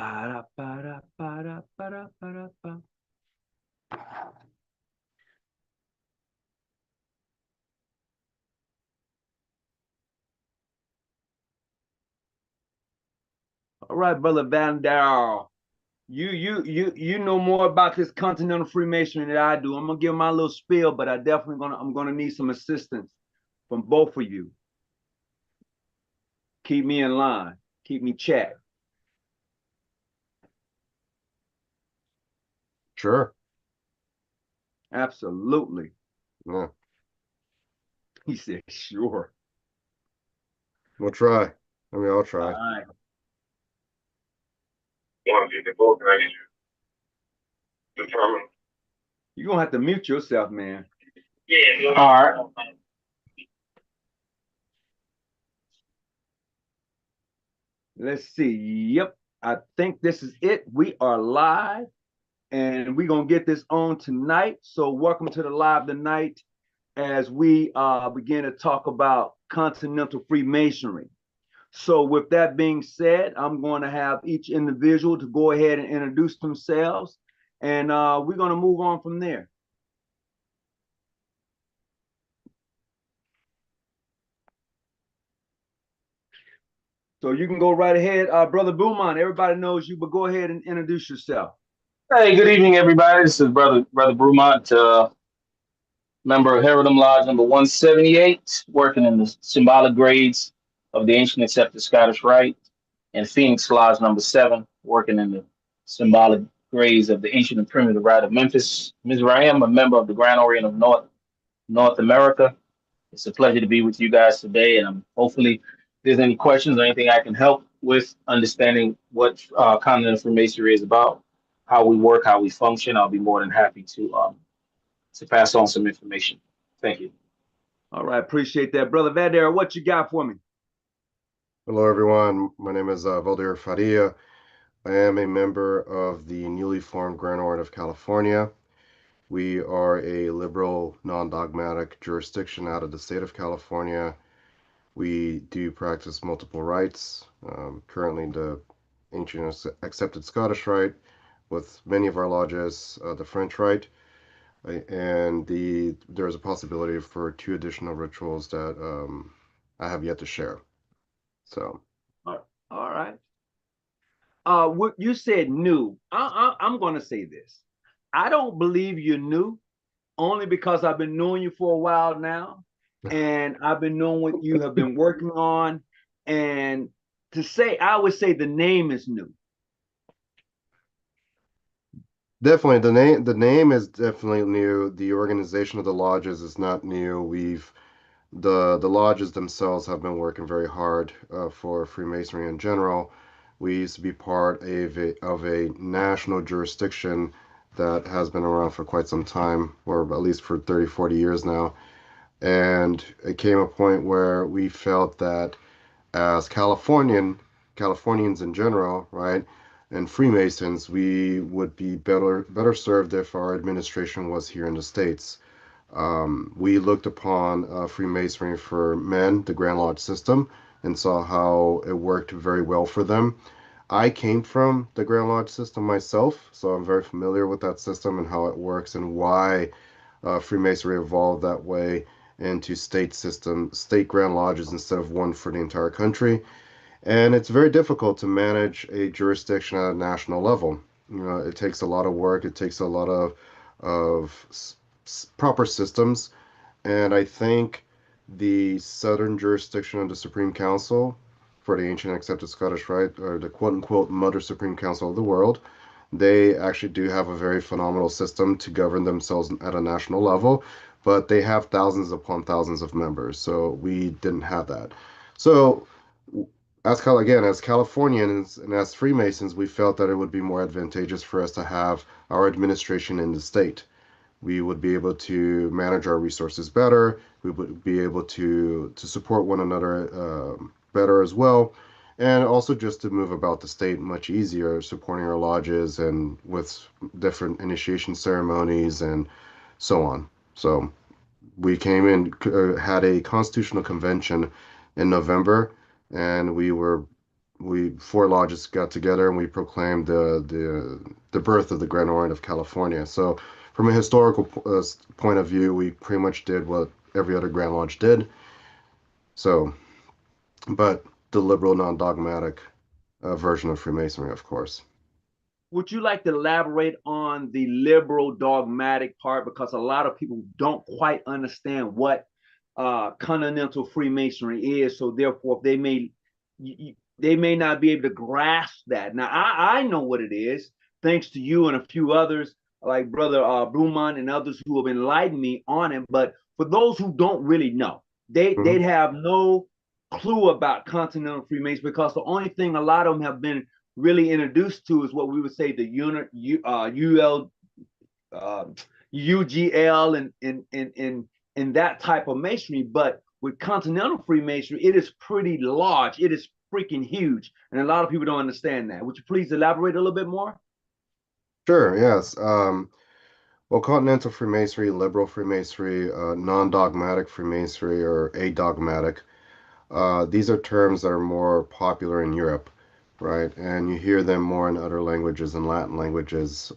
Ba-da, ba-da, ba-da, ba-da, ba-da, ba. All right, brother Van Dal. You know more about this Continental Freemasonry than I do. I'm gonna give my little spiel, but I'm gonna need some assistance from both of you. Keep me in line. Keep me checked. Sure. Absolutely. Yeah. He said, sure. We'll try. I mean, I'll All try. right. Want to get the vote, I need you determine. You're gonna have to mute yourself, man. Yeah. All right. Let's see. Yep. I think this is it. We are live and we're gonna get this on tonight. So welcome to the live tonight as we begin to talk about Continental Freemasonry. So with that being said, I'm going to have each individual to go ahead and introduce themselves, and we're going to move on from there. So you can go right ahead, Brother Beaumont. Everybody knows you, but go ahead and introduce yourself. Hey, good evening, everybody. This is Brother Brumont, member of Herodom Lodge number 178, working in the symbolic grades of the ancient accepted Scottish Rite, and Phoenix Lodge number 7, working in the symbolic grades of the ancient and primitive Rite of Memphis. Mizraim, a member of the Grand Orient of North America. It's a pleasure to be with you guys today, and hopefully, if there's any questions or anything I can help with understanding what Continental Freemasonry is about, how we work, how we function, I'll be more than happy to pass on some information. Thank you. All right, appreciate that. Brother Vadera, what you got for me? Hello, everyone. My name is Valdir Faria. I am a member of the newly formed Grand Orient of California. We are a liberal, non-dogmatic jurisdiction out of the state of California. We do practice multiple rites, currently the ancient accepted Scottish Rite, with many of our lodges, the French Rite, and there's a possibility for 2 additional rituals that I have yet to share. So, All right. What you said new. I'm going to say this. I don't believe you're new, only because I've been knowing you for a while now, and I've been knowing what you have been working on. And I would say the name is new. definitely the name is definitely new. The organization of the lodges is not new. The lodges themselves have been working very hard for Freemasonry in general. We used to be part of a national jurisdiction that has been around for quite some time, or at least for 30, 40 years now. And it came a point where we felt that as Californians in general, right, and Freemasons, we would be better served if our administration was here in the States. We looked upon Freemasonry for men, the Grand Lodge system, and saw how it worked very well for them. I came from the Grand Lodge system myself, so I'm very familiar with that system and how it works and why Freemasonry evolved that way into state Grand Lodges instead of one for the entire country. And it's very difficult to manage a jurisdiction at a national level. It takes a lot of work. It takes a lot of proper systems. And I think the Southern jurisdiction of the Supreme Council for the ancient accepted Scottish Rite, or the quote unquote Mother Supreme Council of the world, they actually do have a very phenomenal system to govern themselves at a national level, but they have thousands upon thousands of members. So we didn't have that. So as Californians and as Freemasons, we felt that it would be more advantageous for us to have our administration in the state. We would be able to manage our resources better. We would be able to support one another better as well, and also just to move about the state much easier, supporting our lodges and with different initiation ceremonies and so on. So we came in, had a constitutional convention in November, and we were we four lodges got together and we proclaimed the birth of the Grand Orient of California. So from a historical point of view, we pretty much did what every other Grand Lodge did. So, but the liberal, non-dogmatic version of Freemasonry, of course. Would you like to elaborate on the liberal dogmatic part? Because a lot of people don't quite understand what Continental Freemasonry is. So therefore, they may not be able to grasp that. Now, I know what it is, thanks to you and a few others, like Brother Bruman and others who have enlightened me on it. But for those who don't really know, they'd have no clue about Continental Freemasonry, because the only thing a lot of them have been really introduced to is what we would say the unit UGL and that type of masonry. But with Continental Freemasonry, it is pretty large. It is freaking huge, and a lot of people don't understand that. Would you please elaborate a little bit more? Sure, yes. Well, Continental Freemasonry, Liberal Freemasonry, non-dogmatic Freemasonry, or adogmatic, these are terms that are more popular in Europe, right? And you hear them more in other languages and Latin languages,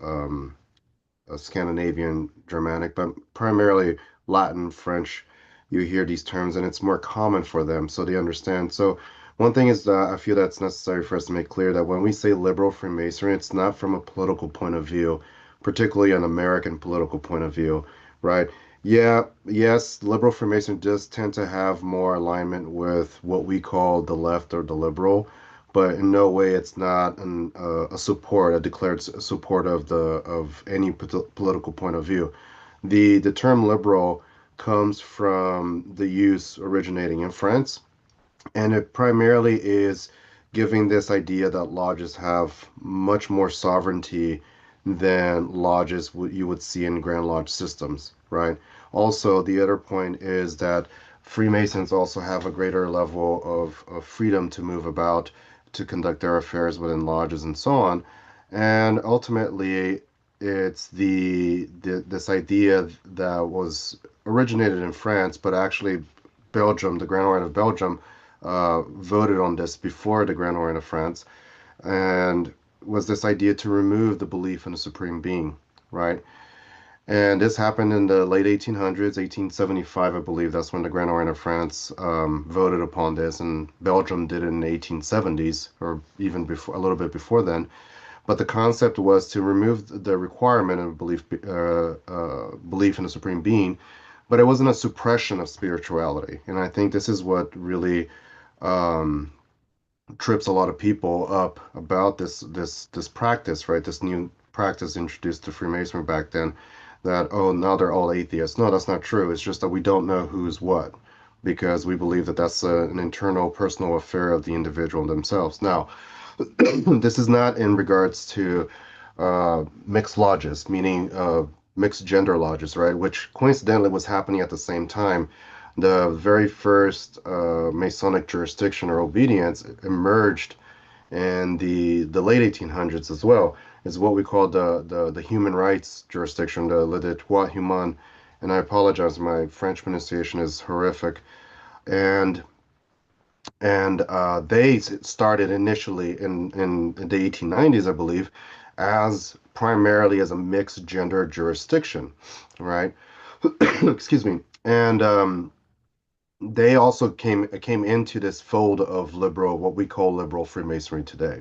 Scandinavian, Germanic, but primarily Latin, French. You hear these terms, and it's more common for them, so they understand. So one thing is that I feel that's necessary for us to make clear that when we say liberal Freemasonry, it's not from a political point of view, particularly an American political point of view, right? Yeah, yes, liberal Freemasonry does tend to have more alignment with what we call the left or the liberal, but in no way it's not a declared support of any political point of view. The term liberal comes from the use originating in France, and it primarily is giving this idea that lodges have much more sovereignty than lodges you would see in Grand Lodge systems, right? Also, the other point is that Freemasons also have a greater level of freedom to move about, to conduct their affairs within lodges and so on. And ultimately, it's this idea that was originated in France, but actually Belgium, the Grand Orient of Belgium, voted on this before the Grand Orient of France, and was this idea to remove the belief in a supreme being, right? And this happened in the late 1800s, 1875, I believe. That's when the Grand Orient of France voted upon this, and Belgium did it in the 1870s, or even before, a little bit before then. But the concept was to remove the requirement of belief in a supreme being, but it wasn't a suppression of spirituality. And I think this is what really um, trips a lot of people up about this practice, right? This new practice introduced to Freemasonry back then, that oh, now they're all atheists. No, that's not true. It's just that we don't know who's what, because we believe that that's an internal personal affair of the individual themselves. Now, this is not in regards to mixed lodges, meaning mixed gender lodges, right? Which coincidentally was happening at the same time. The very first Masonic jurisdiction or obedience emerged in the late 1800s as well. Is what we call the human rights jurisdiction, le droit humain. And I apologize, my French pronunciation is horrific. And they started initially in the 1890s, I believe, as primarily as a mixed gender jurisdiction, right? Excuse me. And they also came into this fold of liberal, what we call liberal Freemasonry today,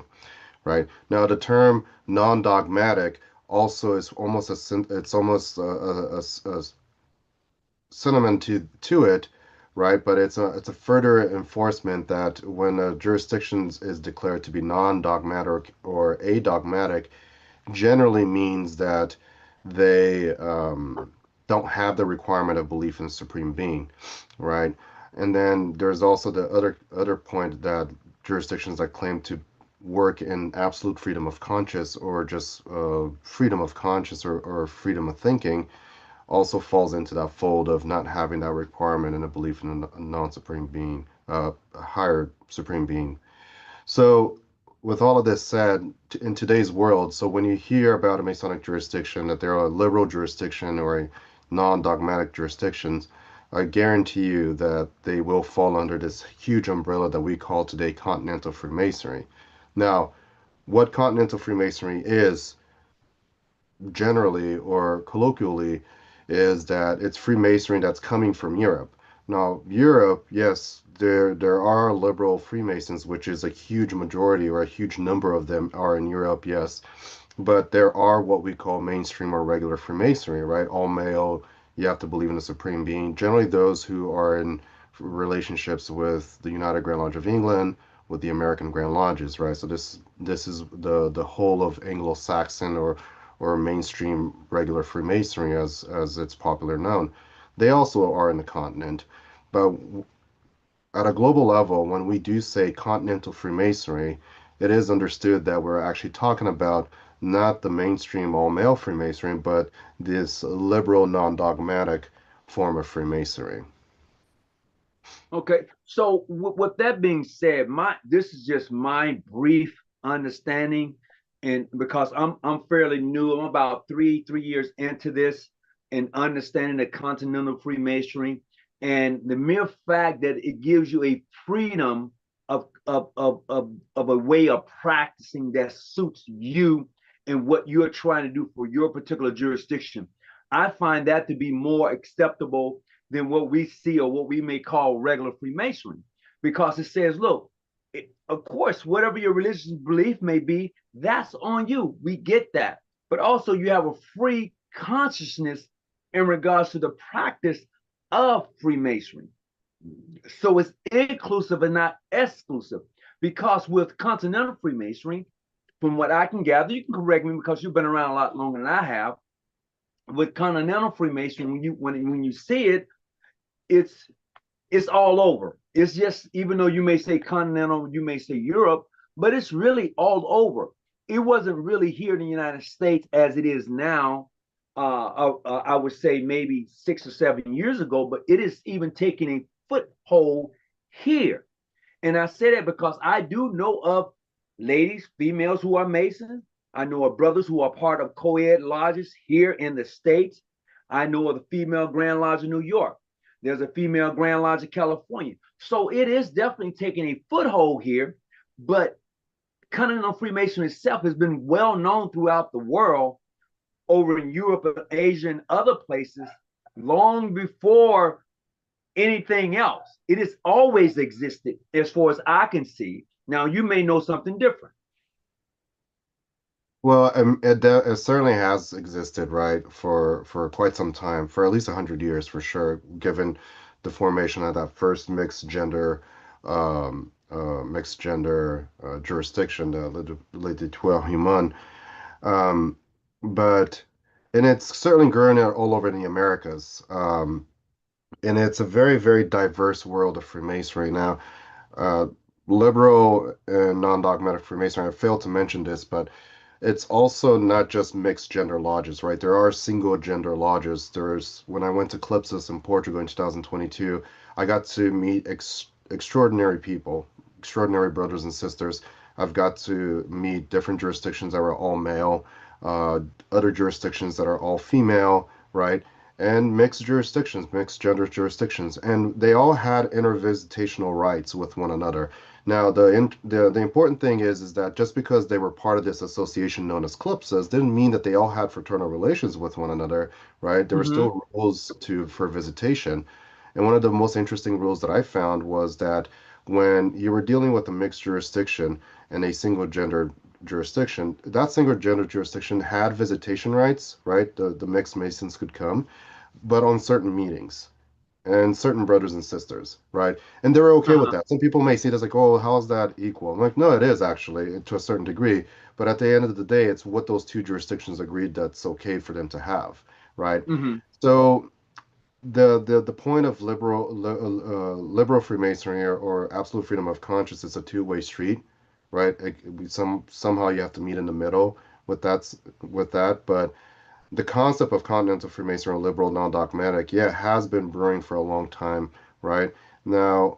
right? Now, the term non-dogmatic also is almost it's almost a synonym to it, right? But it's a further enforcement that when a jurisdiction is declared to be non-dogmatic or adogmatic, generally means that they don't have the requirement of belief in the supreme being, right? And then there's also the other point that jurisdictions that claim to work in absolute freedom of conscience or just freedom of conscience or freedom of thinking also falls into that fold of not having that requirement and a belief in a non-supreme being, a higher supreme being. So, with all of this said, in today's world, so when you hear about a Masonic jurisdiction, that they're a liberal jurisdiction or a non-dogmatic jurisdictions, I guarantee you that they will fall under this huge umbrella that we call today Continental Freemasonry. Now, what Continental Freemasonry is generally or colloquially is that it's Freemasonry that's coming from Europe. Now, Europe, yes, there are liberal Freemasons, which is a huge majority or a huge number of them are in Europe, yes. But there are what we call mainstream or regular Freemasonry, right? All male, you have to believe in the supreme being. Generally, those who are in relationships with the United Grand Lodge of England, with the American Grand Lodges, right? So this is the whole of Anglo-Saxon or mainstream regular Freemasonry as it's popular known. They also are in the continent, but at a global level, when we do say continental Freemasonry, it is understood that we're actually talking about not the mainstream all male Freemasonry, but this liberal, non dogmatic form of Freemasonry. Okay, so with that being said, this is just my brief understanding, and because I'm fairly new, I'm about three years into this and understanding the Continental Freemasonry, and the mere fact that it gives you a freedom of a way of practicing that suits you and what you're trying to do for your particular jurisdiction. I find that to be more acceptable than what we see or what we may call regular Freemasonry, because it says, look, of course, whatever your religious belief may be, that's on you. We get that. But also, you have a free consciousness in regards to the practice of Freemasonry. So it's inclusive and not exclusive. Because with Continental Freemasonry, from what I can gather, you can correct me because you've been around a lot longer than I have. With Continental Freemasonry, when you see it, it's all over. It's just, even though you may say continental, you may say Europe, but it's really all over. It wasn't really here in the United States as it is now. I would say maybe 6 or 7 years ago, but it is even taking a foothold here. And I say that because I do know of ladies, females who are Masons. I know of brothers who are part of co-ed lodges here in the States. I know of the Female Grand Lodge of New York. There's a Female Grand Lodge of California. So it is definitely taking a foothold here, but Continental Freemasonry itself has been well known throughout the world, over in Europe, Asia, and other places, long before anything else. It has always existed as far as I can see. Now, you may know something different. Well, it certainly has existed, right, for quite some time, for at least 100 years for sure, given the formation of that first mixed gender jurisdiction, the Tuel Human. Um, but and it's certainly grown all over in the Americas. And it's a very, very diverse world of Freemasonry. Now, uh, liberal and non-dogmatic Freemasonry, I failed to mention this, but it's also not just mixed gender lodges, right? There are single gender lodges. When I went to Clipsis in Portugal in 2022, I got to meet extraordinary people, extraordinary brothers and sisters. I've got to meet different jurisdictions that were all male, uh, other jurisdictions that are all female, right? And mixed jurisdictions, mixed gender jurisdictions, and they all had intervisitational rights with one another. Now, the important thing is that just because they were part of this association known as CLIPSAs didn't mean that they all had fraternal relations with one another, right? There were Mm-hmm. still rules for visitation. And one of the most interesting rules that I found was that when you were dealing with a mixed jurisdiction and a single gender jurisdiction, that single gender jurisdiction had visitation rights, right? The mixed Masons could come, but on certain meetings and certain brothers and sisters, right? And they were okay with Uh-huh. that. Some people may see it as like, oh, how is that equal? I'm like, no, it is actually to a certain degree. But at the end of the day, it's what those two jurisdictions agreed that's okay for them to have, right? Mm-hmm. So the point of liberal Freemasonry or absolute freedom of conscience is a two-way street, right? Somehow you have to meet in the middle with that, but the concept of continental Freemasonry or liberal non-dogmatic, yeah, has been brewing for a long time, right? Now,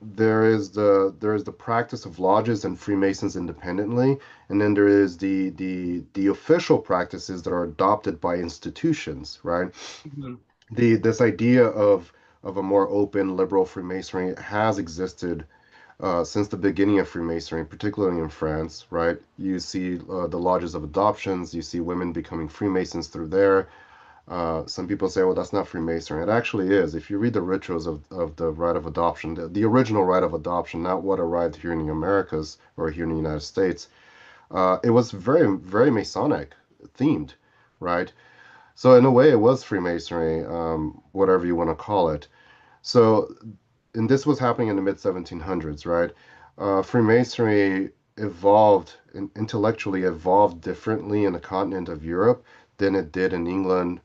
there is the practice of lodges and Freemasons independently, and then there is the official practices that are adopted by institutions, right? Mm-hmm. This idea of of a more open liberal Freemasonry has existed since the beginning of Freemasonry, particularly in France, right? You see the lodges of adoptions, you see women becoming Freemasons through there. Some people say, well, that's not Freemasonry. It actually is. If you read the rituals of the rite of adoption, the original rite of adoption, not what arrived here in the Americas or here in the United States, it was very, very Masonic themed, right? So in a way, it was Freemasonry, whatever you want to call it. So, and this was happening in the mid 1700s, right? Freemasonry evolved, intellectually evolved differently in the continent of Europe than it did in England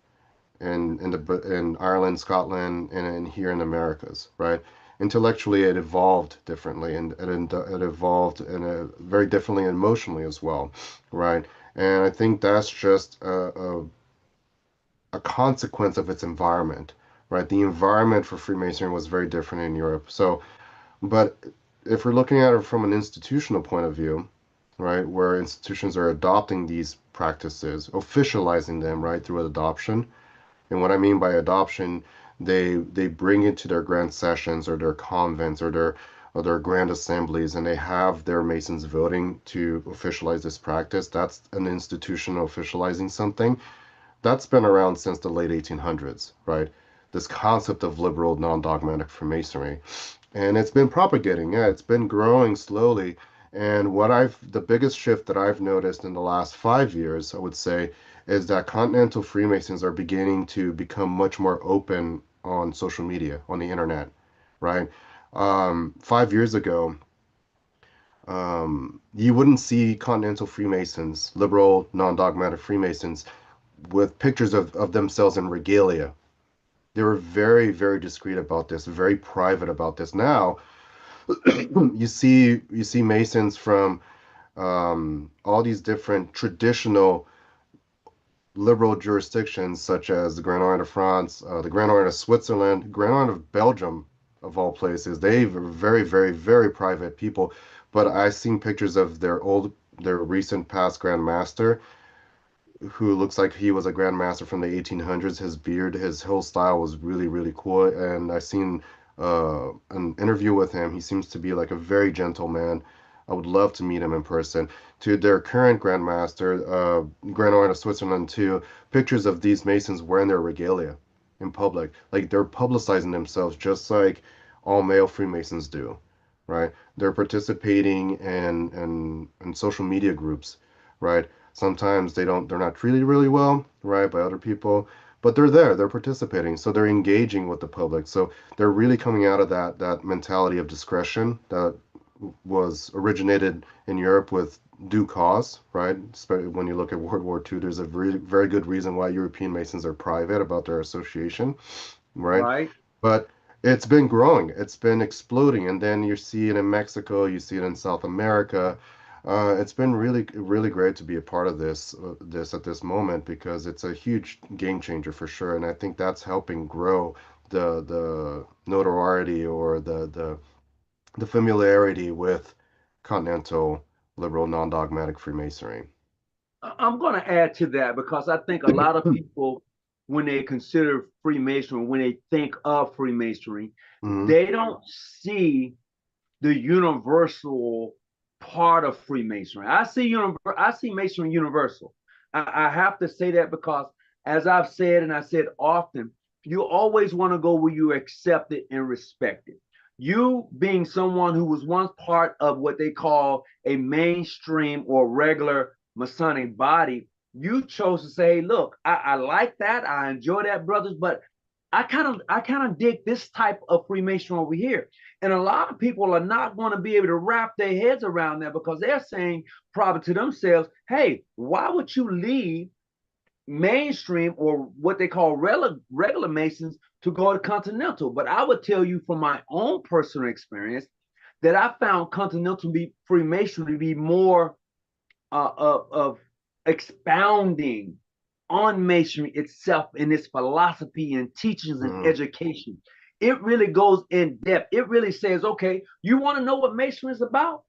in Ireland, Scotland, and here in Americas, right? Intellectually, it evolved differently, and it evolved in a very differently emotionally as well, right? And I think that's just a consequence of its environment, right? The environment for Freemasonry was very different in Europe. So, but if we're looking at it from an institutional point of view, right, where institutions are adopting these practices, officializing them, right, through adoption. And what I mean by adoption, they bring it to their grand sessions or their convents or their grand assemblies, and they have their Masons voting to officialize this practice. That's an institution officializing something. That's been around since the late 1800s, right? This concept of liberal non-dogmatic Freemasonry. And it's been propagating, yeah, it's been growing slowly. And the biggest shift that I've noticed in the last 5 years, I would say, is that Continental Freemasons are beginning to become much more open on social media, on the internet, right? 5 years ago, you wouldn't see Continental Freemasons, liberal, non-dogmatic Freemasons, with pictures of themselves in regalia. They were very, very discreet about this, very private about this. Now, you see Masons from all these different traditional liberal jurisdictions, such as the Grand Orient de France, the Grand Orient of Switzerland, Grand Orient of Belgium, of all places. They were very, very, very private people. But I've seen pictures of their recent past Grand Master, who looks like he was a grandmaster from the 1800s. His beard, his whole style was really, really cool. And I've seen an interview with him. He seems to be like a very gentle man. I would love to meet him in person. To their current grandmaster, Grand Orient of Switzerland, too, pictures of these Masons wearing their regalia in public. Like they're publicizing themselves just like all male Freemasons do, right? They're participating in social media groups, right? Sometimes they're not treated really well, right, by other people, but they're there, they're participating, so they're engaging with the public. So they're really coming out of that mentality of discretion that was originated in Europe with due cause, right? Especially when you look at World War II, there's a very good reason why European Masons are private about their association, right? Right. But it's been growing, it's been exploding, and then you see it in Mexico, you see it in South America. It's been really, really great to be a part of this at this moment because it's a huge game changer for sure, and I think that's helping grow the notoriety or the familiarity with continental liberal non-dogmatic Freemasonry. I'm going to add to that because I think a lot of people, when they consider Freemasonry, when they think of Freemasonry, Hmm. they don't see the universal part of Freemasonry. I see Masonry universal. I have to say that because, as I've said and I said often, you always want to go where you accept it and respect it. You being someone who was once part of what they call a mainstream or regular Masonic body, you chose to say, look, I like that, I enjoy that, brothers, but I kind of dig this type of Freemason over here. And a lot of people are not going to be able to wrap their heads around that because they're saying probably to themselves, hey, why would you leave mainstream or what they call regular Masons to go to Continental? But I would tell you from my own personal experience that I found Continental Freemasonry to be more of expounding on Masonry itself and its philosophy and teachings and Hmm. education. It really goes in depth. It really says, okay, you want to know what Masonry is about?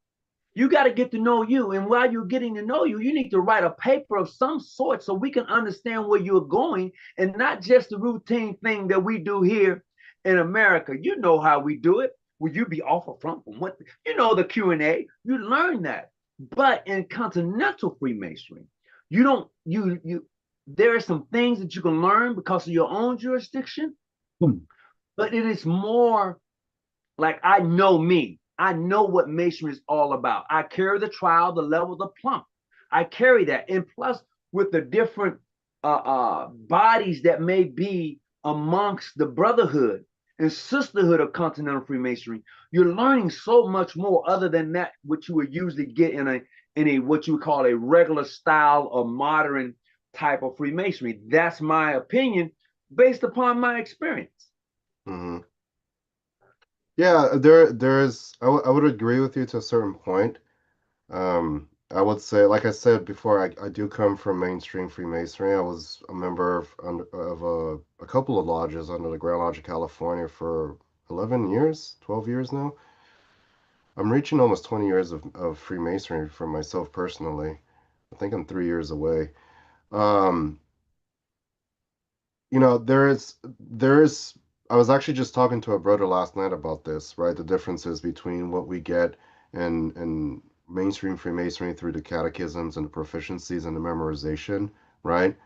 You got to get to know you. And while you're getting to know you, you need to write a paper of some sort so we can understand where you're going and not just the routine thing that we do here in America, you know how we do it. Will you be off or front from what the Q&A? You learn that. But in Continental Freemasonry, you don't you there are some things that you can learn because of your own jurisdiction, but it is more like I know me. I know what masonry is all about. I carry the trowel, the level, the plumb. I carry that. And plus, with the different bodies that may be amongst the brotherhood and sisterhood of Continental Freemasonry, you're learning so much more other than that, what you would usually get in a what you would call a regular style or modern type of Freemasonry. That's my opinion based upon my experience. Hmm. Yeah, I would agree with you to a certain point. I would say, like I said before, I do come from mainstream Freemasonry. I was a member of a couple of lodges under the Grand Lodge of California for 11 years, 12 years now. I'm reaching almost 20 years of Freemasonry for myself personally. I think I'm 3 years away. Um, there is I was actually just talking to a brother last night about this, right? The differences between what we get in mainstream Freemasonry through the catechisms and the proficiencies and the memorization, right?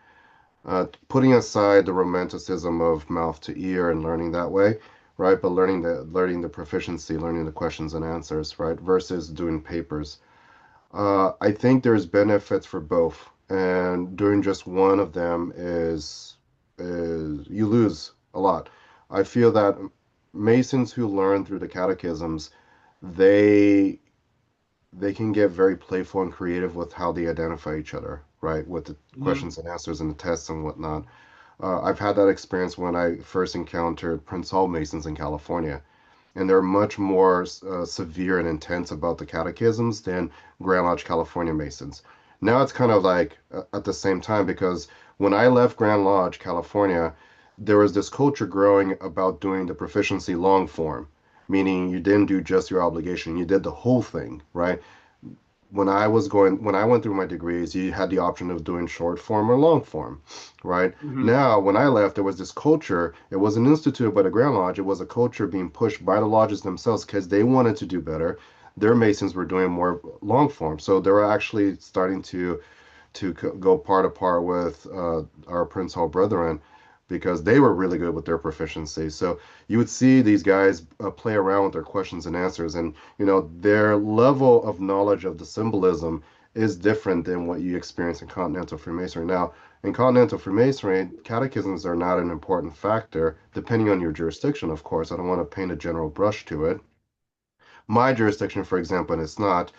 Putting aside the romanticism of mouth to ear and learning that way, right? But learning the proficiency, learning the questions and answers, right? Versus doing papers. I think there's benefits for both, and doing just one of them is you lose a lot. I feel that Masons who learn through the catechisms, they they can get very playful and creative with how they identify each other, right? With the Mhm. questions and answers and the tests and whatnot. I've had that experience when I first encountered Prince Hall Masons in California, and they're much more severe and intense about the catechisms than Grand Lodge California Masons. Now it's kind of like at the same time because when I left Grand Lodge California, there was this culture growing about doing the proficiency long form, meaning you didn't do just your obligation, you did the whole thing, right? When I went through my degrees, you had the option of doing short form or long form, right? Mhm. Now, when I left, there was this culture. It wasn't instituted by the Grand Lodge. It was a culture being pushed by the lodges themselves because they wanted to do better. Their Masons were doing more long form, so they were actually starting to go part apart with our Prince Hall brethren because they were really good with their proficiency. So you would see these guys play around with their questions and answers, and their level of knowledge of the symbolism is different than what you experience in Continental Freemasonry. Now, in Continental Freemasonry, catechisms are not an important factor, depending on your jurisdiction, of course. I don't want to paint a general brush to it. My jurisdiction, for example, and it's not,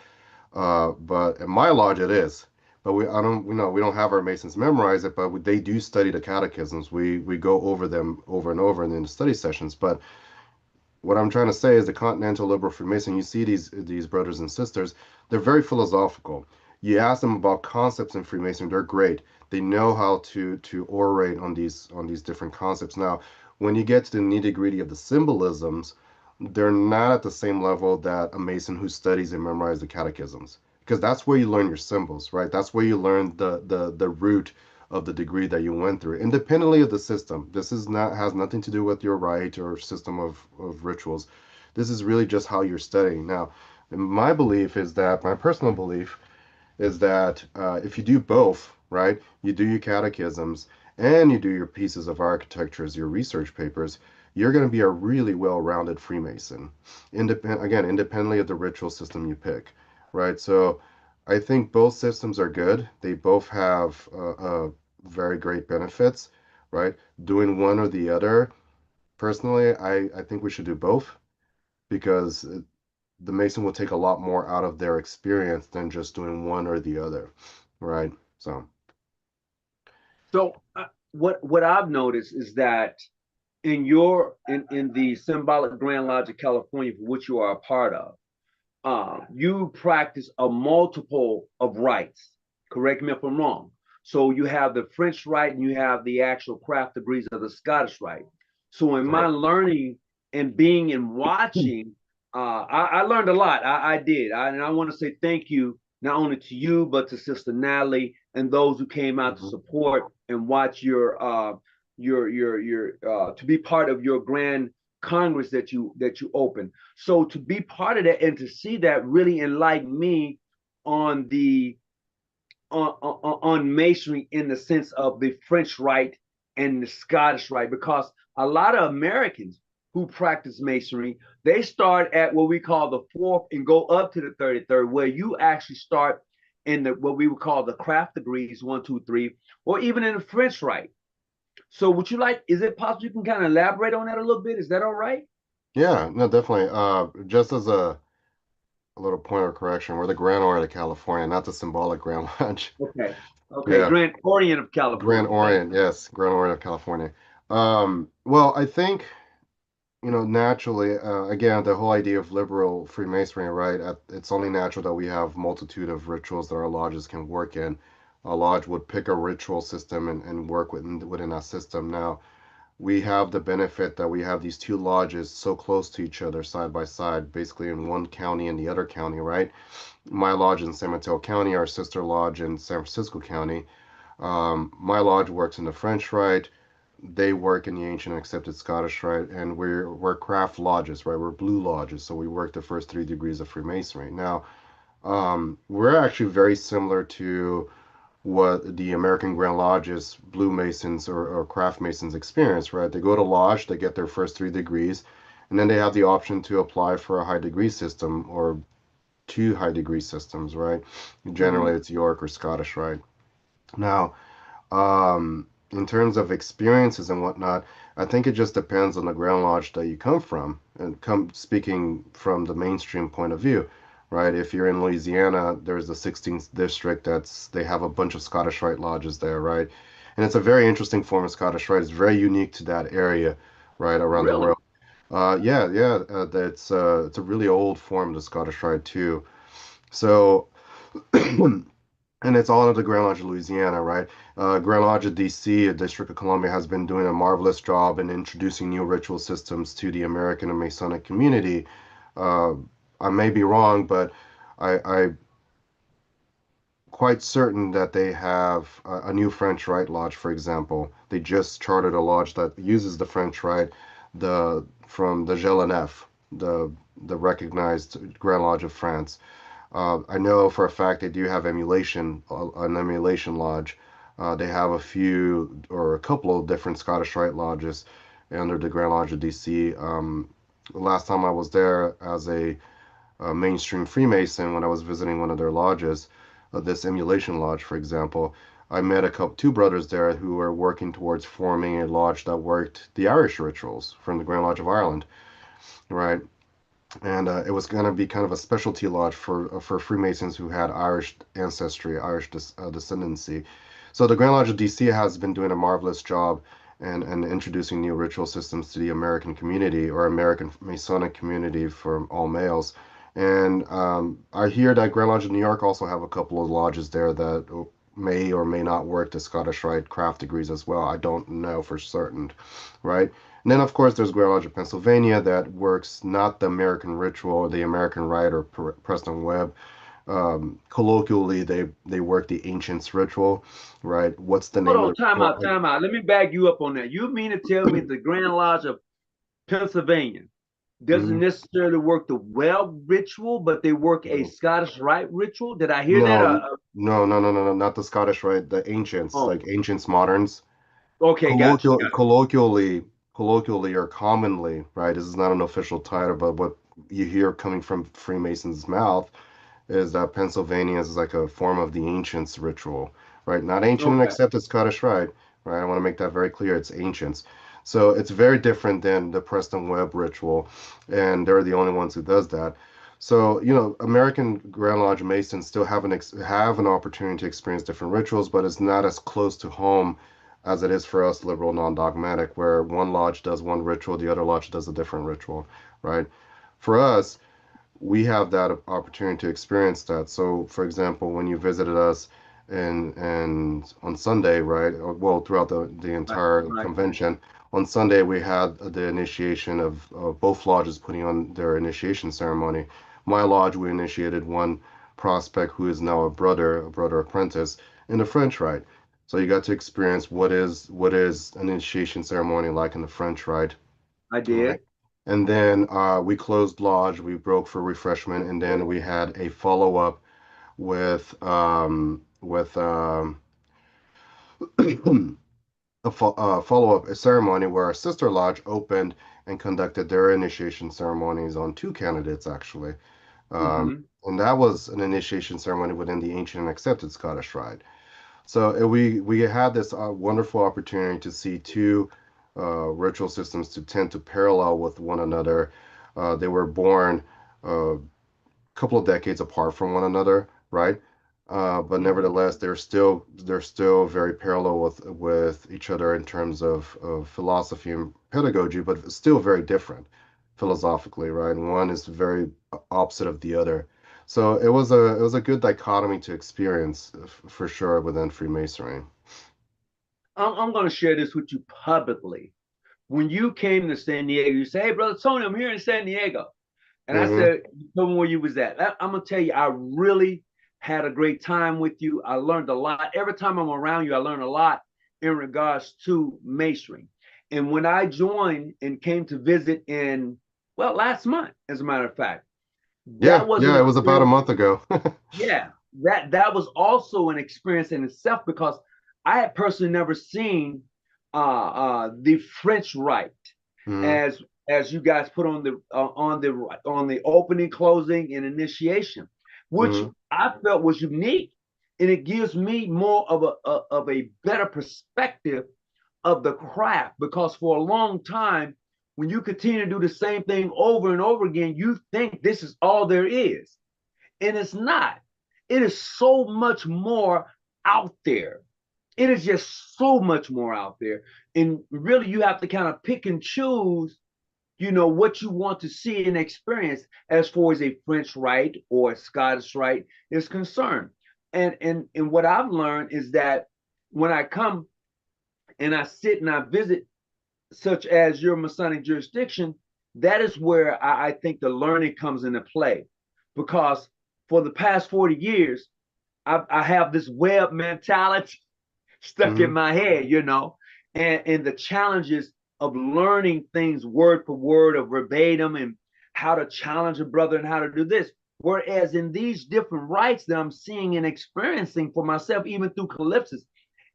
but in my lodge it is. But we don't have our Masons memorize it, but they do study the catechisms. We go over them over and over in the study sessions. But what I'm trying to say is the Continental Liberal Freemason, you see these brothers and sisters, they're very philosophical. You ask them about concepts in Freemasonry, they're great. They know how to orate on these different concepts. Now, when you get to the nitty-gritty of the symbolisms, they're not at the same level that a Mason who studies and memorizes the catechisms. Because that's where you learn your symbols, right? That's where you learn the root of the degree that you went through, independently of the system. This is not has nothing to do with your rite or system of rituals. This is really just how you're studying. Now, my personal belief is that if you do both, right, you do your catechisms and you do your pieces of architectures, your research papers, you're going to be a really well-rounded Freemason. Independently of the ritual system you pick, right? So I think both systems are good. They both have very great benefits, right? Doing one or the other, personally, I think we should do both because the Mason will take a lot more out of their experience than just doing one or the other, right? So, So what I've noticed is that in the symbolic Grand Lodge of California, for which you are a part of, you practice a multiple of rites. Correct me if I'm wrong. So you have the French rite and you have the actual craft degrees of the Scottish rite. So in my correct. learning and being and watching, I learned a lot. I did, and I want to say thank you not only to you but to Sister Natalie and those who came out to Mhm. support and watch your to be part of your grand Congress that you open. So to be part of that and to see that really enlightened me on the on masonry in the sense of the French Rite and the Scottish Rite, because a lot of Americans who practice masonry, they start at what we call the fourth and go up to the 33rd, where you actually start in the what we would call the craft degrees 1, 2, 3, or even in the French Rite. So would you like, is it possible you can kind of elaborate on that a little bit? Is that all right? Yeah, no, definitely. Just as a little point of correction, we're the Grand Orient of California, not the symbolic Grand Lodge. Okay. Okay. Yeah, Grand Orient of Grand California. Thank Orient, yes, Grand Orient of California. Well, I think, naturally, again, the whole idea of liberal Freemasonry, right? It's only natural that we have multitude of rituals that our lodges can work in. A lodge would pick a ritual system and work within that system. Now, we have the benefit that we have these two lodges so close to each other, side by side, basically in one county and the other county, right? My lodge in San Mateo County, our sister lodge in San Francisco County. My lodge works in the French Rite. They work in the ancient accepted Scottish Rite, and we're craft lodges, right? We're blue lodges, so we work the first 3 degrees of Freemasonry. Now, we're actually very similar to what the American Grand Lodges, Blue Masons, or Craft Masons experience, right? They go to lodge, they get their first 3 degrees, and then they have the option to apply for a high degree system or 2 high degree systems, right? you. Generally, it's York or Scottish, right? Now, in terms of experiences and whatnot, I think it just depends on the Grand Lodge that you come from, and come speaking from the mainstream point of view, right? If you're in Louisiana, there's the 16th district they have a bunch of Scottish Rite lodges there, right? And it's a very interesting form of Scottish Rite. It's very unique to that area, right, around the Really? world. Yeah, yeah, it's a really old form of the Scottish Rite too. So and it's all under the Grand Lodge of Louisiana, right? Grand Lodge of DC, a District of Columbia, has been doing a marvelous job in introducing new ritual systems to the American and Masonic community. Uh, I may be wrong, but I'm quite certain that they have a new French Rite lodge, for example. They just chartered a lodge that uses the French Rite, from the Gelonef, the recognized Grand Lodge of France. I know for a fact they do have an emulation lodge. They have a few or a couple of different Scottish Rite lodges under the Grand Lodge of DC. Last time I was there as a mainstream Freemason, when I was visiting one of their lodges, this emulation lodge, for example, I met two brothers there who were working towards forming a lodge that worked the Irish rituals from the Grand Lodge of Ireland, right? And it was going to be kind of a specialty lodge for Freemasons who had Irish ancestry, Irish descendancy. So the Grand Lodge of DC has been doing a marvelous job and introducing new ritual systems to the American community or American Masonic community for all males. And I hear that Grand Lodge of New York also have a couple of lodges there that may or may not work the Scottish Rite craft degrees as well. I don't know for certain, right? And then, of course, there's Grand Lodge of Pennsylvania that works not the American ritual or the American Rite or Preston Webb. Colloquially, they work the ancients ritual, right? What's the Hold name of on, the time ritual? out, time out. Let me back you up on that. You mean to tell me the Grand Lodge of Pennsylvania doesn't Mhm. necessarily work the Webb ritual, but they work a No, Scottish Rite ritual? Did I hear that? no, no, not the Scottish Rite, the ancients, Oh, like ancients moderns. okay, got you, got Colloquially or commonly, right? This is not an official title, but what you hear coming from Freemason's mouth is that Pennsylvania is like a form of the ancients ritual, right? Not you. ancient and Okay, accepted Scottish Rite, right? I want to make that very clear. It's ancients. So it's very different than the Preston Webb ritual, and they're the only ones who does that. So, American Grand Lodge Masons still have an opportunity to experience different rituals, but it's not as close to home as it is for us liberal non-dogmatic, where one lodge does one ritual, the other lodge does a different ritual, right? For us, we have that opportunity to experience that. So, for example, when you visited us and on Sunday, right? Well, throughout the right, entire right. convention, on Sunday we had the initiation of both lodges putting on their initiation ceremony. My lodge, we initiated one prospect who is now a brother apprentice in the French Rite. So you got to experience what is an initiation ceremony like in the French Rite. I Right. did. And then we closed lodge, we broke for refreshment, and then we had a follow-up with follow-up a ceremony where our sister lodge opened and conducted their initiation ceremonies on two candidates actually. Mm-hmm. And that was an initiation ceremony within the ancient and accepted Scottish Rite. So we had this wonderful opportunity to see two ritual systems to tend to parallel with one another. They were born a couple of decades apart from one another, right? But Mm-hmm. nevertheless, they're still very parallel with each other in terms of philosophy and pedagogy, but still very different philosophically, right? One is very opposite of the other. So it was a good dichotomy to experience for sure within Freemasonry. I'm going to share this with you publicly. When you came to San Diego, you say, "Hey, brother Tony, I'm here in San Diego." And I Hmm. said, "Tell me where you was at." I'm gonna tell you, I really had a great time with you. I learned a lot. Every time I'm around you, I learn a lot in regards to masonry. And when I joined and came to visit in, well, last month, as a matter of fact, Yeah, that was an yeah, it was about a experience. month ago. Yeah, that was also an experience in itself because I had personally never seen the French Rite Hmm. as as you guys put on the opening, closing, and initiation, which Hmm. I felt was unique, and it gives me more of a better perspective of the craft because for a long time, when you continue to do the same thing over and over again, you think this is all there is, and it's not. It is so much more out there. It is just so much more out there. And really, you have to kind of pick and choose, what you want to see and experience as far as a French Rite or a Scottish Rite is concerned. And what I've learned is that when I come and I sit and I visit, such as your Masonic jurisdiction, that is where I think the learning comes into play. Because for the past 40 years, I have this web mentality stuck in Hmm. my head, and the challenges of learning things word for word or verbatim and how to challenge a brother and how to do this. Whereas in these different rites that I'm seeing and experiencing for myself, even through Calypsis,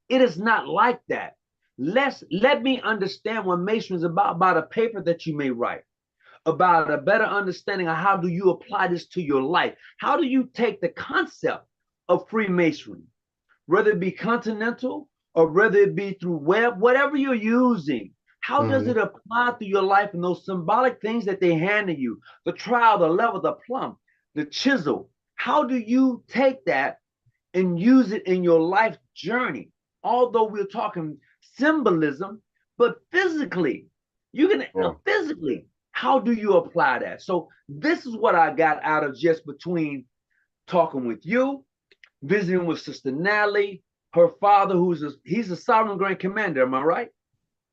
it is not like that. Let me understand what Masonry is about by the paper that you may write, about a better understanding of how do you apply this to your life. How do you take the concept of Freemasonry, whether it be continental or whether it be through web, whatever you're using, how does Hmm. it apply to your life and those symbolic things that they hand to you, the trowel, the level, the plumb, the chisel? How do you take that and use it in your life journey? Although we're talking symbolism, but physically, you can Yeah. physically, how do you apply that? So this is what I got out of just between talking with you, visiting with Sister Natalie, her father, he's a sovereign grand commander. Am I right?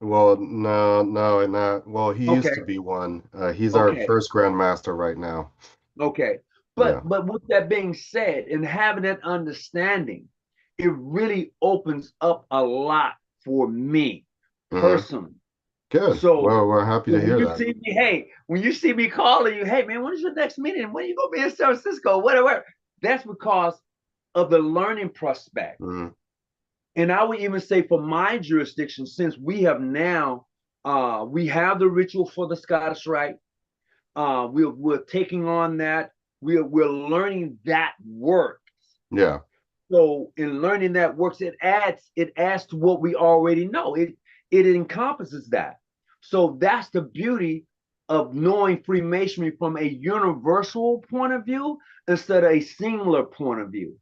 Well, no, no, not well. He used to Okay, be one. He's our okay, first Grand Master right now. okay. But Yeah. but with that being said, and having that understanding, it really opens up a lot for me Hmm. personally. Good. So, Well, we're happy so to when hear you that. see me, hey, when you see me calling you, hey man, when is your next meeting? When are you gonna be in San Francisco? Whatever. That's because of the learning prospect. Hmm. And I would even say for my jurisdiction, since we have now, we have the ritual for the Scottish Rite. We're taking on that. We're learning that work. Yeah. So in learning that works, it adds to what we already know. It encompasses that. So that's the beauty of knowing Freemasonry from a universal point of view instead of a singular point of view.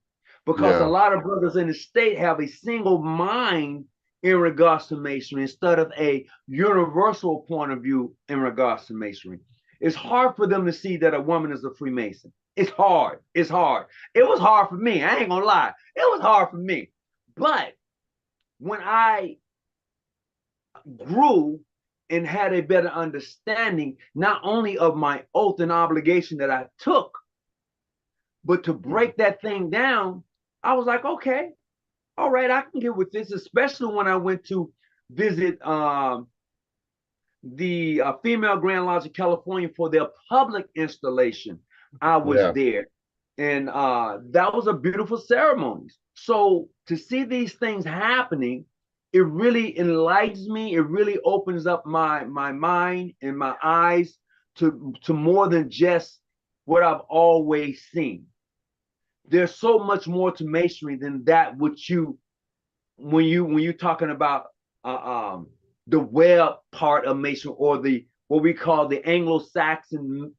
Because a Yeah. lot of brothers in the state have a single mind in regards to Masonry instead of a universal point of view in regards to Masonry. It's hard for them to see that a woman is a Freemason. It's hard. It's hard. It was hard for me. I ain't gonna lie. It was hard for me. But when I grew and had a better understanding, not only of my oath and obligation that I took, but to Mhm. break that thing down, I was like, okay, all right, I can get with this, especially when I went to visit the Female Grand Lodge of California for their public installation. I was Yeah. there, and that was a beautiful ceremony. So to see these things happening, it really enlightens me. It really opens up my mind and my eyes to more than just what I've always seen. There's so much more to masonry than that which you when you're talking about the web part of masonry, or the what we call the Anglo-Saxon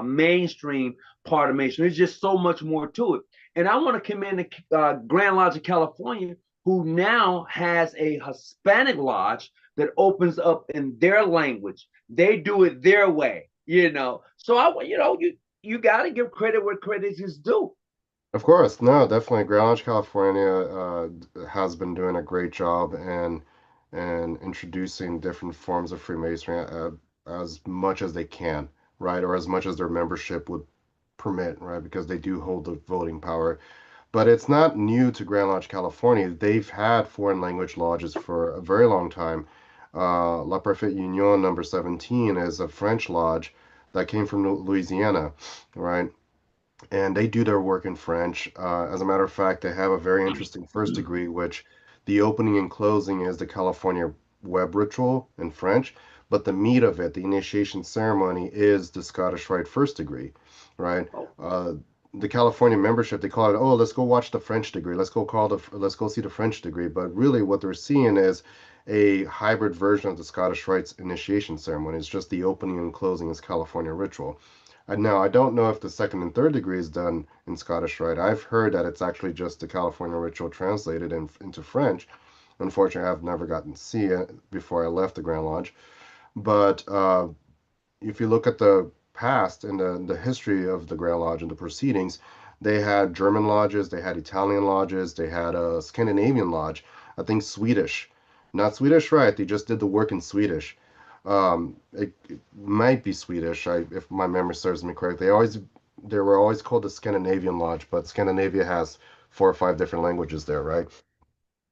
mainstream part of masonry. There's just so much more to it. And I want to commend the Grand Lodge of California, who now has a Hispanic lodge that opens up in their language. They do it their way, you know. So you got to give credit where credit is due. Of course, no, definitely. Grand Lodge, California, has been doing a great job and introducing different forms of Freemasonry as much as they can, right? Or as much as their membership would permit, right? Because they do hold the voting power. But it's not new to Grand Lodge, California. They've had foreign language lodges for a very long time. La Parfaite Union number 17 is a French lodge that came from Louisiana, right? And they do their work in French. As a matter of fact, they have a very interesting first degree, which the opening and closing is the California web ritual in French, but the meat of it, the initiation ceremony, is the Scottish Rite first degree, right? Uh, the California membership, they call it, oh, let's go watch the French degree. Let's go see the French degree. But really, what they're seeing is a hybrid version of the Scottish Rite's initiation ceremony. It's just the opening and closing is California ritual. Now, I don't know if the second and third degree is done in Scottish Rite. I've heard that it's actually just the California ritual translated into French. Unfortunately, I've never gotten to see it before I left the Grand Lodge. But if you look at the past and the history of the Grand Lodge and the proceedings, they had German lodges, they had Italian lodges, they had a Scandinavian lodge, I think Swedish. Not Swedish Rite, they just did the work in Swedish. It might be Swedish, if my memory serves me correctly. They were always called the Scandinavian Lodge, but Scandinavia has 4 or 5 different languages there, right?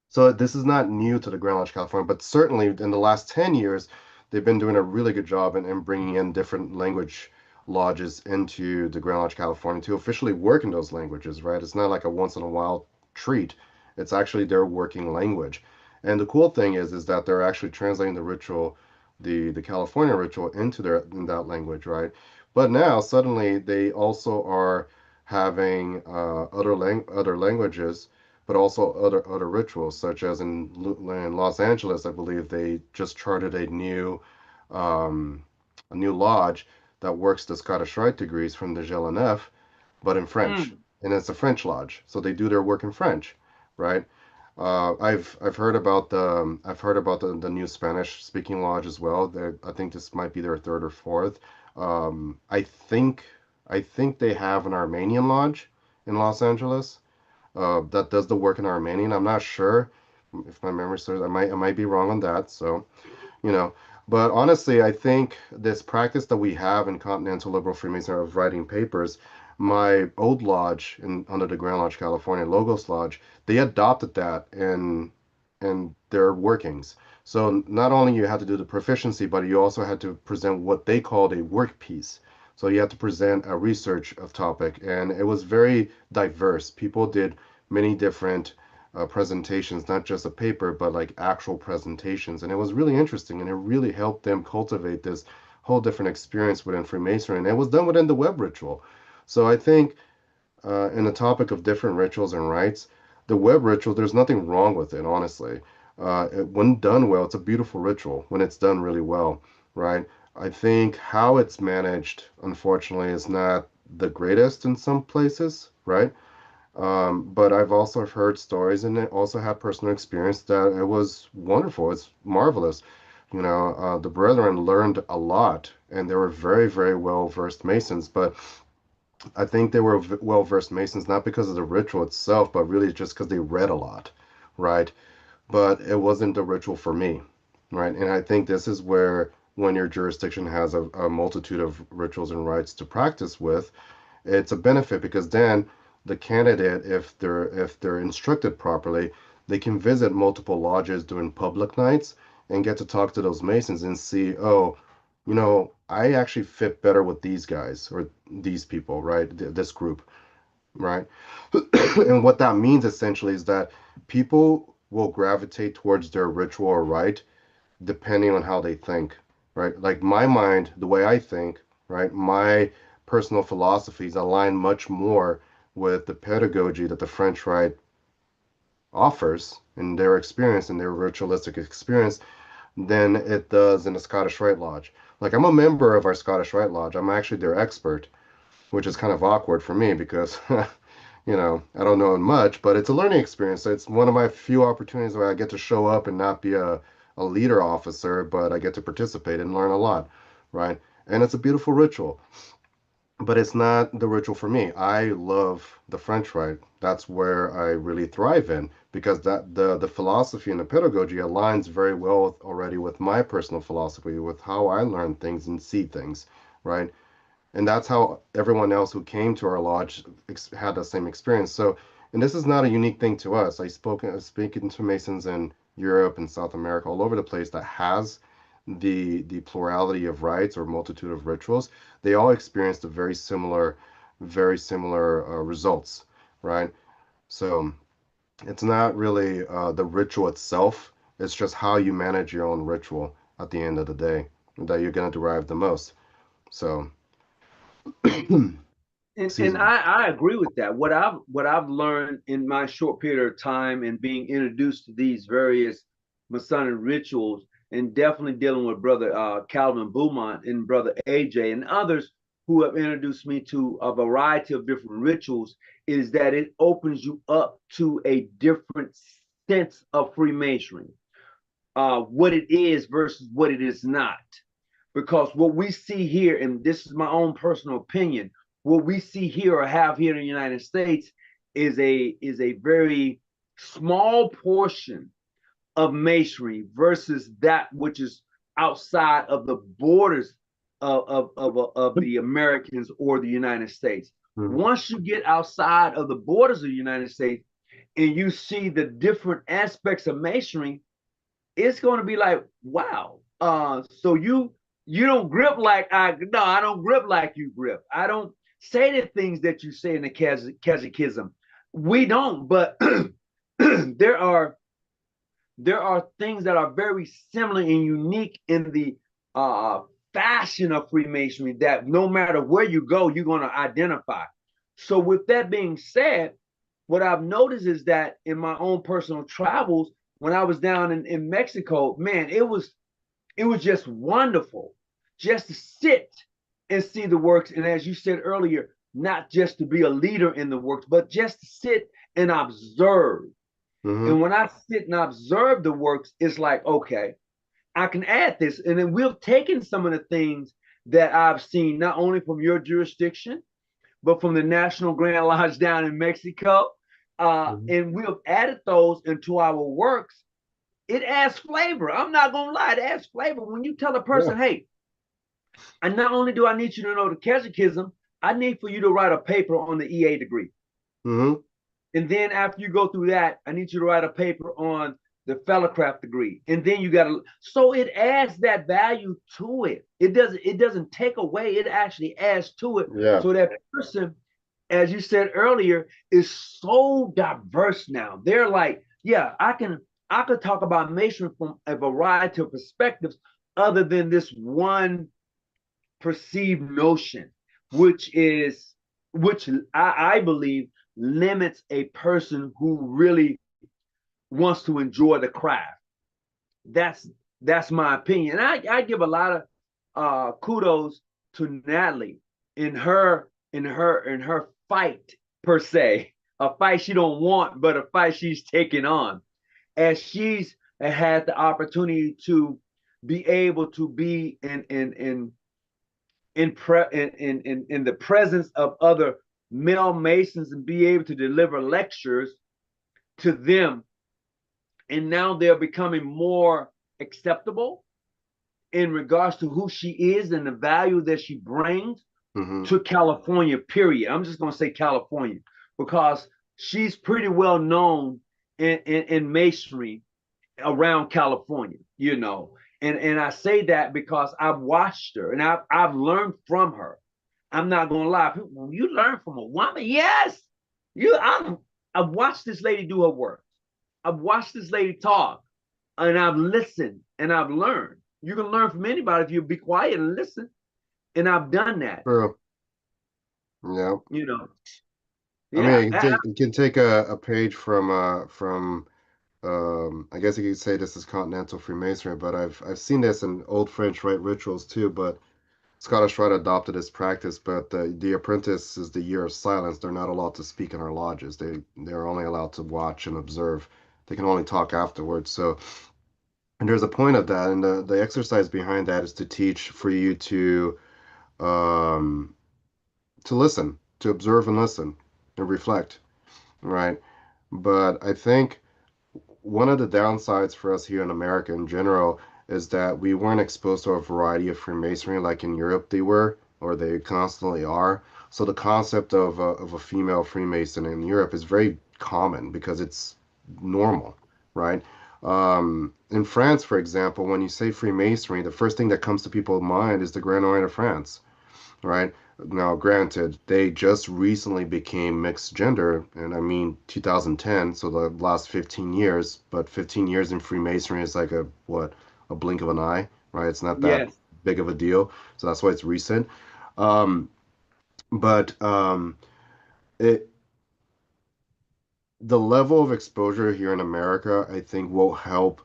So this is not new to the Grand Lodge, California, but certainly in the last 10 years, they've been doing a really good job in bringing in different language lodges into the Grand Lodge, California to officially work in those languages, right? It's not like a once in a while treat. It's actually their working language. And the cool thing is that they're actually translating the ritual, the California ritual into in that language, right? But now suddenly they also are having other languages, but also other rituals, such as in Los Angeles, I believe they just charted um, a new lodge that works the Scottish Rite degrees from the GLNF, but in French, Mm. and it's a French lodge, so they do their work in French, right? I've heard about the new Spanish speaking lodge as well. I think this might be their third or fourth. Um, I think I think they have an Armenian lodge in Los Angeles that does the work in Armenian. I'm not sure if my memory serves. I might be wrong on that. So you know, but honestly, I think this practice that we have in Continental Liberal Freemasonry of writing papers, my old lodge under the Grand Lodge, California, Logos Lodge, they adopted that in their workings. So not only you had to do the proficiency, but you also had to present what they called a work piece. So you had to present a research of topic, and it was very diverse. People did many different presentations, not just a paper, but like actual presentations. And it was really interesting, and it really helped them cultivate this whole different experience within Freemasonry. And it was done within the web ritual. So I think in the topic of different rituals and rites, the web ritual, there's nothing wrong with it, honestly. When done well, it's a beautiful ritual when it's done really well, right? I think how it's managed, unfortunately, is not the greatest in some places, right? But I've also heard stories and also had personal experience that it was wonderful. It's marvelous. The brethren learned a lot and they were very, very well versed Masons. But I think they were well versed Masons not because of the ritual itself, but really just because they read a lot, right? But it wasn't the ritual for me, right? And I think this is where when your jurisdiction has a multitude of rituals and rites to practice with, it's a benefit because then the candidate, if they're instructed properly, they can visit multiple lodges during public nights and get to talk to those Masons and see, oh, I actually fit better with these guys or these people, right? This group, right? And what that means essentially is that people will gravitate towards their ritual or rite depending on how they think, right? Like my mind, the way I think, right? My personal philosophies align much more with the pedagogy that the French Rite offers in their experience, in their ritualistic experience, than it does in the Scottish Rite Lodge. Like I'm a member of our Scottish Rite Lodge. I'm actually their expert, which is kind of awkward for me because I don't know much, but it's a learning experience. It's one of my few opportunities where I get to show up and not be a leader officer, but I get to participate and learn a lot, right? And it's a beautiful ritual, but it's not the ritual for me. I love the French Rite. That's where I really thrive in because that the philosophy and the pedagogy aligns very well already with my personal philosophy, with how I learn things and see things, right? And that's how everyone else who came to our lodge had the same experience. So, and this is not a unique thing to us. Speaking to Masons in Europe and South America, all over the place, that has the plurality of rites or multitude of rituals. They all experienced a very similar results, right? So it's not really the ritual itself. It's just how you manage your own ritual at the end of the day that you're going to derive the most. So. And Excuse me. I agree with that. What I've learned in my short period of time and being introduced to these various Masonic rituals, and definitely dealing with Brother Calvin Beaumont and Brother AJ and others who have introduced me to a variety of different rituals, is that it opens you up to a different sense of Freemasonry, what it is versus what it is not. Because what we see here, and this is my own personal opinion, what we see here or have here in the United States is a very small portion of masonry versus that which is outside of the borders of the Americans or the United States. Mhm. Once you get outside of the borders of the United States and you see the different aspects of masonry, it's going to be like, wow. So you don't grip like I don't grip like you grip. I don't say the things that you say in the catechism. We don't, but there are things that are very similar and unique in the uh, fashion of Freemasonry that no matter where you go, you're going to identify. So, with that being said, what I've noticed is that in my own personal travels, when I was down in Mexico, man, it was just wonderful just to sit and see the works. And as you said earlier, not just to be a leader in the works, but just to sit and observe. Mm-hmm. And when I sit and observe the works, it's like, okay, I can add this. And then we've taken some of the things that I've seen, not only from your jurisdiction, but from the National Grand Lodge down in Mexico. Mm-hmm. And we've added those into our works. It adds flavor. I'm not going to lie, it adds flavor. When you tell a Yeah. person, hey, and not only do I need you to know the catechism, I need for you to write a paper on the EA degree. Mm-hmm. And then after you go through that, I need you to write a paper on the fellowcraft degree. And then you got to, so it adds that value to it. It doesn't take away, it actually adds to it. Yeah. So that person, as you said earlier, is so diverse now. They're like, yeah, I could talk about masonry from a variety of perspectives other than this one perceived notion, which I believe limits a person who really wants to enjoy the craft. That's that's my opinion. And I give a lot of kudos to Natalie in her fight per se, a fight she don't want, but a fight she's taking on, as she's had the opportunity to be able to be in the presence of other male masons and be able to deliver lectures to them. And now they're becoming more acceptable in regards to who she is and the value that she brings Mm-hmm. to California, period. I'm just going to say California because she's pretty well known in masonry around California, you know. And I say that because I've watched her and I've learned from her. I'm not gonna lie. People, you learn from a woman, yes. I've watched this lady do her work. I've watched this lady talk, and I've listened and I've learned. You can learn from anybody if you be quiet and listen. And I've done that, True. Yeah. you know. I mean, Yeah, you can take a page from I guess you could say this is Continental Freemasonry, but I've seen this in old French rite rituals too, but Scottish Rite adopted this practice, but the apprentice is the year of silence. They're not allowed to speak in our lodges. They're only allowed to watch and observe. They can only talk afterwards. So, and there's a point of that, and the exercise behind that is to teach for you um to listen, to observe and listen and reflect, right? But I think one of the downsides for us here in America in general is that we weren't exposed to a variety of Freemasonry like in Europe they were, or they constantly are. So the concept of a female Freemason in Europe is very common because it's normal, right? In France, for example, when you say Freemasonry, the first thing that comes to people's mind is the Grand Orient de France, right? Now, granted, they just recently became mixed gender, and I mean 2010, so the last 15 years, but 15 years in Freemasonry is like a blink of an eye, right? It's not that yes. big of a deal, so that's why it's recent. Um, but it the level of exposure here in America, I think, will help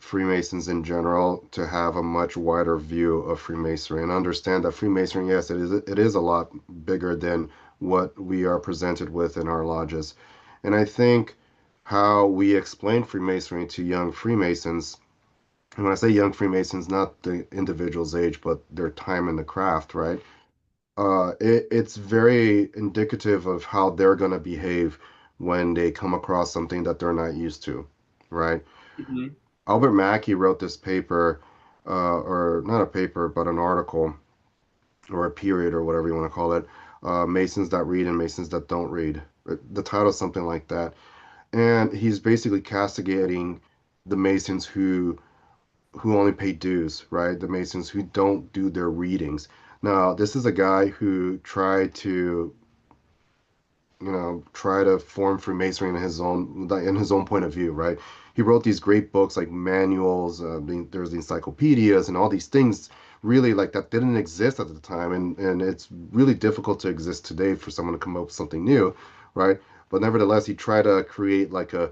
Freemasons in general to have a much wider view of Freemasonry and understand that Freemasonry, yes, it is a lot bigger than what we are presented with in our lodges. And I think how we explain Freemasonry to young Freemasons, and when I say young Freemasons, not the individual's age, but their time in the craft, right? It's very indicative of how they're going to behave when they come across something that they're not used to, right? Mhm. Albert Mackey wrote this paper, or not a paper, but an article or a period or whatever you want to call it, Masons that read and Masons that don't read. The title is something like that. And he's basically castigating the Masons who only pay dues, right? The Masons who don't do their readings. Now, this is a guy who tried to try to form Freemasonry in his own point of view, right? He wrote these great books like manuals, there's the encyclopedias and all these things really like that didn't exist at the time, and it's really difficult to exist today for someone to come up with something new, right? But nevertheless, he tried to create like a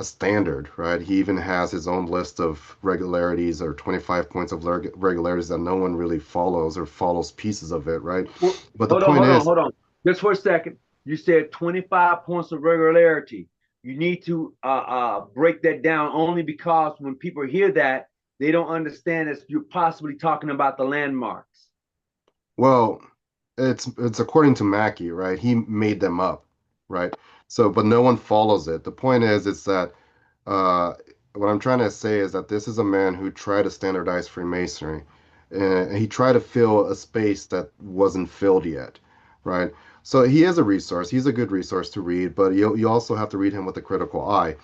standard, right? He even has his own list of regularities or 25 points of regularities that no one really follows or follows pieces of it, right? Well, But the hold on, point hold on, is, hold on. Just for a second. You said 25 points of regularity. You need to break that down only because when people hear that, they don't understand that you're possibly talking about the landmarks. well, it's according to Mackey, right? He made them up, right? So, but no one follows it. The point is, it's that uh, what I'm trying to say is that this is a man who tried to standardize Freemasonry, and he tried to fill a space that wasn't filled yet, right? So he is a resource. He's a good resource to read, but you also have to read him with a critical eye.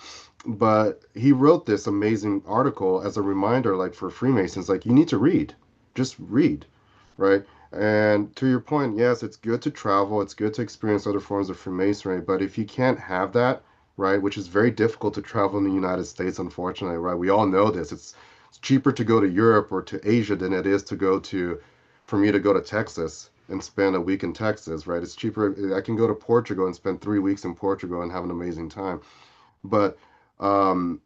But he wrote this amazing article as a reminder, like for Freemasons, like you need to read, just read, right? And to your point, yes, it's good to travel, it's good to experience other forms of Freemasonry, but if you can't have that, right, which is very difficult to travel in the United States, unfortunately, right? We all know this. It's cheaper to go to Europe or to Asia than it is for me to go to Texas and spend a week in Texas, right? It's cheaper. I can go to Portugal and spend 3 weeks in Portugal and have an amazing time. But um,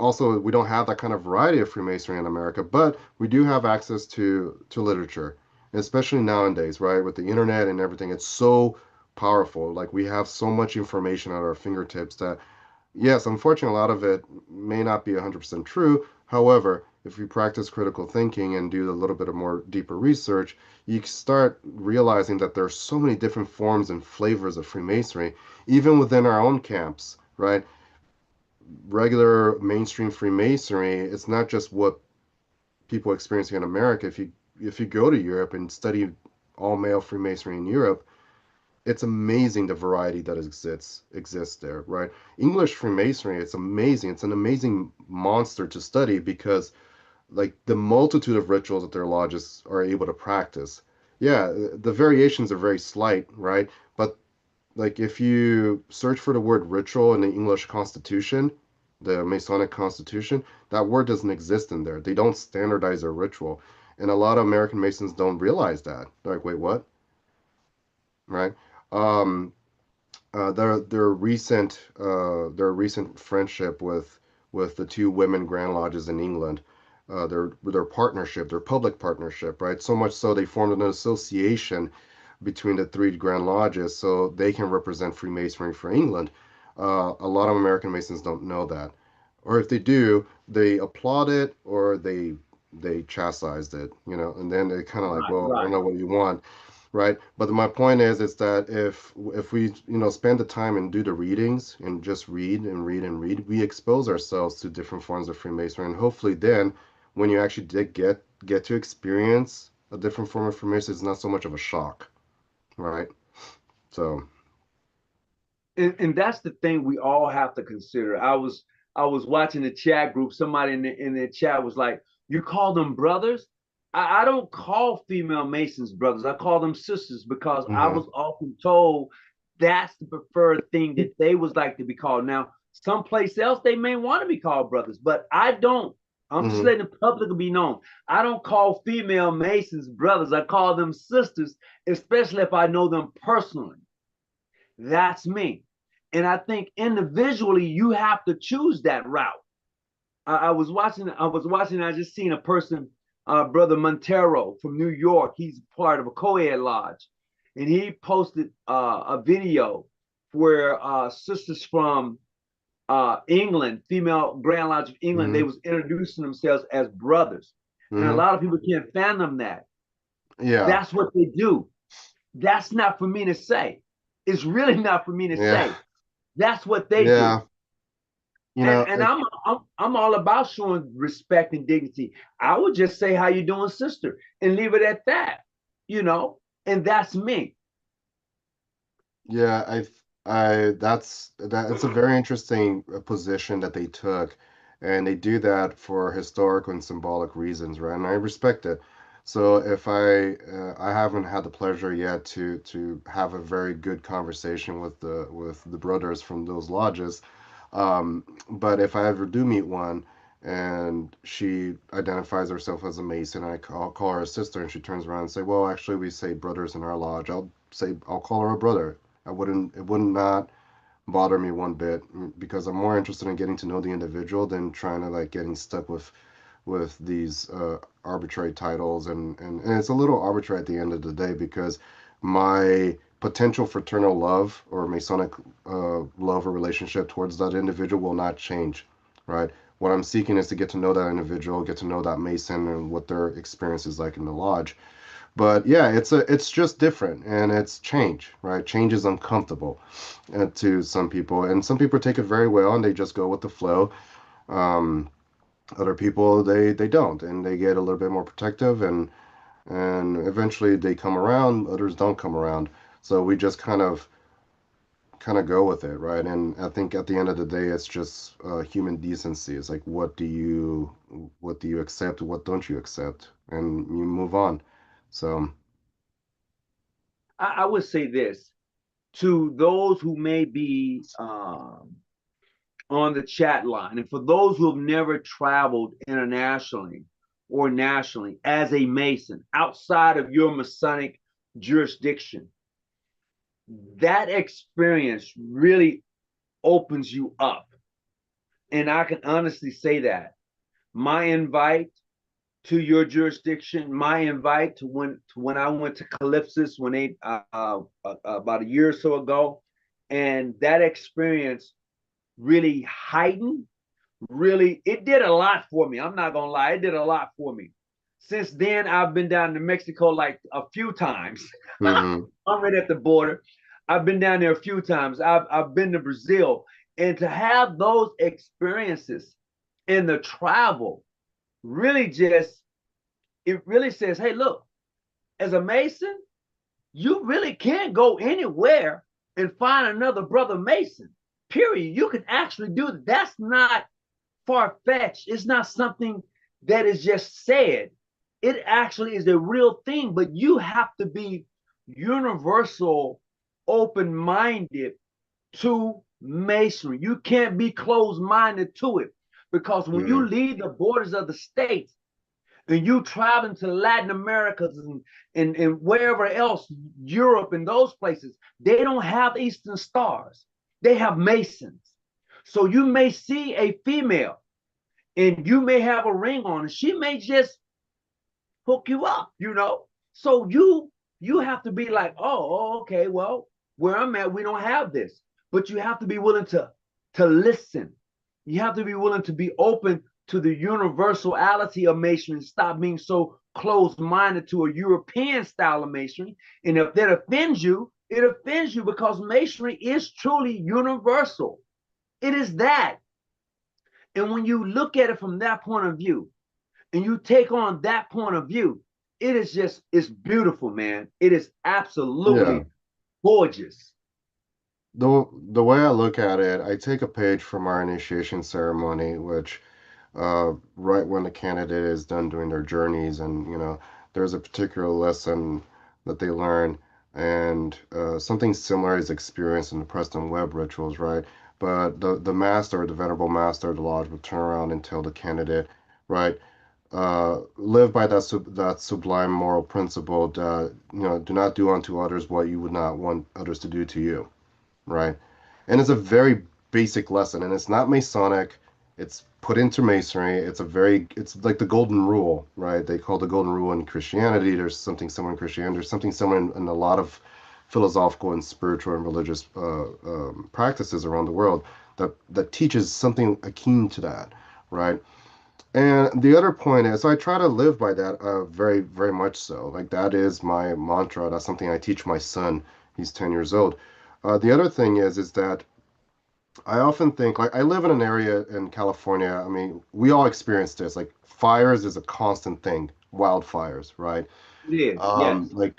also, we don't have that kind of variety of Freemasonry in America, but we do have access to literature, especially nowadays, right? With the internet and everything, it's so powerful. Like we have so much information at our fingertips that, yes, unfortunately, a lot of it may not be 100% true. However, if you practice critical thinking and do a little bit of more deeper research, you start realizing that there are so many different forms and flavors of Freemasonry, even within our own camps, right? Regular mainstream Freemasonry, it's not just what people experiencing in America. If you go to Europe and study all male Freemasonry in Europe, it's amazing the variety that exists there, right? English Freemasonry, it's amazing. It's an amazing monster to study because like the multitude of rituals that their lodges are able to practice. Yeah, the variations are very slight, right? But like if you search for the word ritual in the English Constitution, the Masonic Constitution, that word doesn't exist in there. They don't standardize their ritual. And a lot of American Masons don't realize that. They're like, wait, what? Right? Um, their recent friendship with the two women Grand Lodges in England, their partnership, their public partnership, right? So much so they formed an association between the three Grand Lodges so they can represent Freemasonry for England. A lot of American Masons don't know that, or if they do, they applaud it or they chastised it, and then they kind of like, Right, well, I don't right. know what you want, right? But my point is that if we spend the time and do the readings and just read and read and read, we expose ourselves to different forms of Freemasonry, and hopefully then when you actually did get to experience a different form of Freemasonry, it's not so much of a shock, right? So And that's the thing we all have to consider. I was watching the chat group. Somebody in the chat was like, "You call them brothers?" I don't call female Masons brothers. I call them sisters because I hmm was often told that's the preferred thing that they was like to be called. Now, someplace else they may want to be called brothers, but I don't. I'm just hmm letting the public be known. I don't call female Masons brothers. I call them sisters, especially if I know them personally. That's me. And I think individually you have to choose that route. I just seen a person, Brother Montero from New York. He's part of a co-ed lodge. And he posted a video where sisters from England, female Grand Lodge of England, they hmm was introducing themselves as brothers. And a hmm lot of people can't fathom that. yeah, That's what they do. That's not for me to say. It's really not for me to yeah, say. That's what they do. yeah. You And know, and I'm all about showing respect and dignity. I would just say how you doing, sister, and leave it at that, you know. And that's me. yeah, I it's a very interesting position that they took, and they do that for historical and symbolic reasons, right? And I respect it. So if I haven't had the pleasure yet to have a very good conversation with the brothers from those lodges, but if I ever do meet one and she identifies herself as a Mason, I'll call her a sister, and she turns around and say, "Well, actually, we say brothers in our lodge." I'll call her a brother. It would not bother me one bit because I'm more interested in getting to know the individual than trying to like getting stuck with these arbitrary titles, and it's a little arbitrary at the end of the day because my potential fraternal love or Masonic love or relationship towards that individual will not change, right? What I'm seeking is to get to know that individual, get to know that Mason and what their experience is like in the lodge. But yeah, it's just different and it's change, right? Change is uncomfortable to some people, and some people take it very well and they just go with the flow. Um, Other people they don't, and they get a little bit more protective, and eventually they come around. Others don't come around, so we just kind of go with it, right? And I think at the end of the day, it's just human decency. It's like what do you accept, what don't you accept, and you move on. So. I would say this to those who may be on the chat line, and for those who have never traveled internationally or nationally as a Mason outside of your Masonic jurisdiction, that experience really opens you up. And I can honestly say that my invite to your jurisdiction, my invite to when I went to Calypsis when they about a year or so ago, and that experience really heightened. Really, it did a lot for me. I'm not gonna lie, it did a lot for me. Since then, I've been down to Mexico like a few times. hmm I'm right at the border. I've been down there a few times. I've been to Brazil, and to have those experiences in the travel really just it really says, hey, look, as a Mason, you really can't go anywhere and find another brother Mason. Period. You can actually do that. That's not far-fetched. It's not something that is just said. It actually is a real thing, but you have to be universal, open-minded to masonry. You can't be closed-minded to it, because when you leave the borders of the states and you travel to Latin America and wherever else, Europe and those places, they don't have Eastern stars. They have Masons. So you may see a female and you may have a ring on, and she may just hook you up, you know. So you have to be like, oh, okay, well, where I'm at, we don't have this. But you have to be willing to listen. You have to be willing to be open to the universality of masonry and stop being so closed-minded to a European style of masonry. And if that offends you, it offends you, because masonry is truly universal. It is that. And when you look at it from that point of view, and you take on that point of view, it is just, it's beautiful, man. It is absolutely gorgeous. The way I look at it, I take a page from our initiation ceremony, which right when the candidate is done doing their journeys, and there's a particular lesson that they learn, and something similar is experienced in the Preston Webb rituals, right? But the master, the venerable master of the lodge, would turn around and tell the candidate, right, live by that sublime moral principle that do not do unto others what you would not want others to do to you, right? And it's a very basic lesson, and it's not Masonic. It's put into Masonry. It's like the golden rule, right? They call the golden rule in Christianity. There's something similar in Christianity. There's something similar in a lot of philosophical and spiritual and religious practices around the world that teaches something akin to that, right? And the other point is, so I try to live by that, very, very much so. Like, that is my mantra. That's something I teach my son. He's 10 years old. The other thing is that I often think, like, I live in an area in California. I mean, we all experience this. Like, fires is a constant thing, wildfires, right? It is, yes. Like,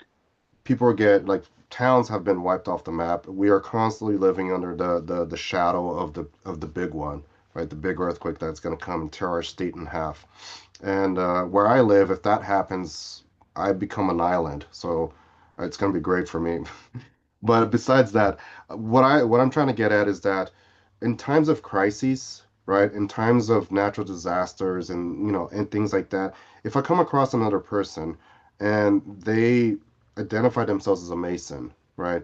people get, like, towns have been wiped off the map. We are constantly living under the shadow of the big one, right? The big earthquake that's going to come and tear our state in half. And where I live, if that happens, I become an island. So it's going to be great for me. But besides that, what I'm trying to get at is that in times of crises, right, in times of natural disasters and and things like that, if I come across another person and they identify themselves as a Mason, right,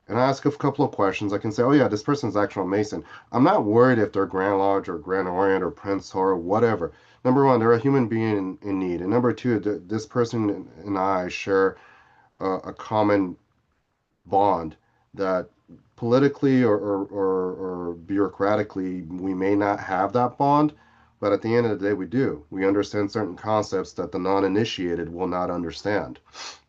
and I ask a couple of questions, I can say, oh yeah, this person's actual Mason. I'm not worried if they're Grand Lodge or Grand Orient or Prince or whatever. Number one, they're a human being in need, and number two, this person and I share a common bond that politically or bureaucratically we may not have that bond, but at the end of the day we do. We understand certain concepts that the non-initiated will not understand,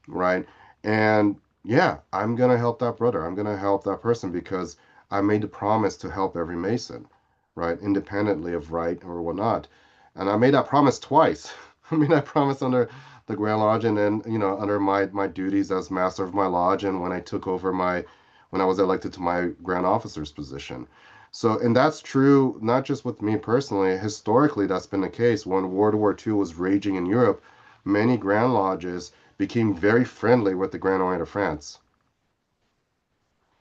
right? And yeah, I'm gonna help that brother. I'm gonna help that person because I made the promise to help every Mason, right? Independently of right or whatnot. And I made that promise twice. I made that promise under the Grand Lodge, and then under my duties as master of my lodge, and when I was elected to my Grand Officer's position. So, and that's true not just with me personally. Historically, that's been the case. When World War II was raging in Europe, many Grand Lodges became very friendly with the Grand Orient de France.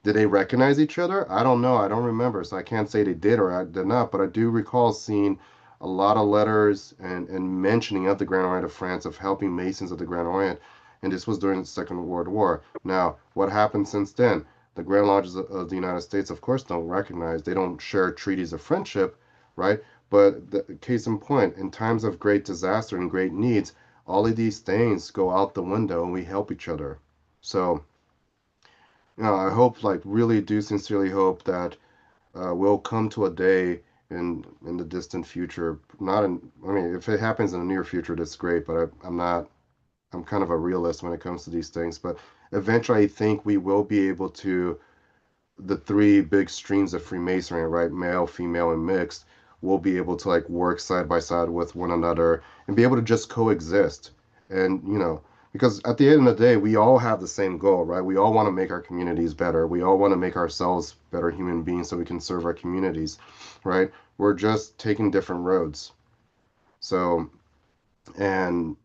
Did they recognize each other? I don't know. I don't remember, so I can't say they did or I did not. But I do recall seeing a lot of letters and mentioning of the Grand Orient of France, of helping Masons of the Grand Orient, and this was during the Second World War. Now, what happened since then? The Grand Lodges of the United States, of course, don't recognize. They don't share treaties of friendship, right? But the case in point, in times of great disaster and great needs, all of these things go out the window and we help each other. So, I hope, like, really do sincerely hope that we'll come to a day in the distant future. Not in, I mean, if it happens in the near future, that's great. But I'm not. I'm kind of a realist when it comes to these things. But eventually, I think we will be able to. The three big streams of Freemasonry, right? Male, female, and mixed, will be able to like work side by side with one another and be able to just coexist. And Because at the end of the day, we all have the same goal, right? We all want to make our communities better. We all want to make ourselves better human beings so we can serve our communities, right? We're just taking different roads. So, and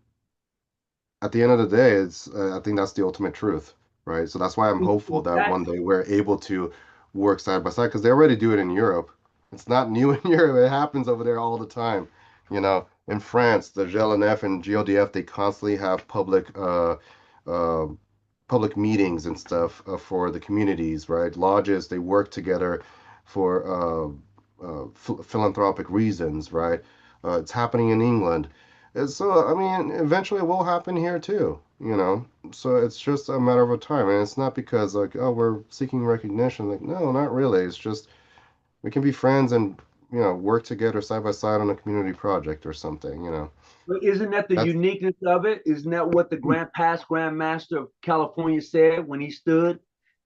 at the end of the day, it's I think that's the ultimate truth, right? So that's why I'm hopeful that one That's day we're able to work side by side because they already do it in Europe. It's not new in Europe. It happens over there all the time. You know, in France, the GLNF and GODF, they constantly have uh, public meetings and stuff for the communities, right? Lodges, they work together for philanthropic reasons, right? It's happening in England. So, I mean, eventually it will happen here too, you know? So it's just a matter of time. And it's not because, like, oh, we're seeking recognition. Like, no, not really. It's just we can be friends and, work together side by side on a community project or something, you know? But isn't that the That's, uniqueness of it? Isn't that what the Grand Master of California said when he stood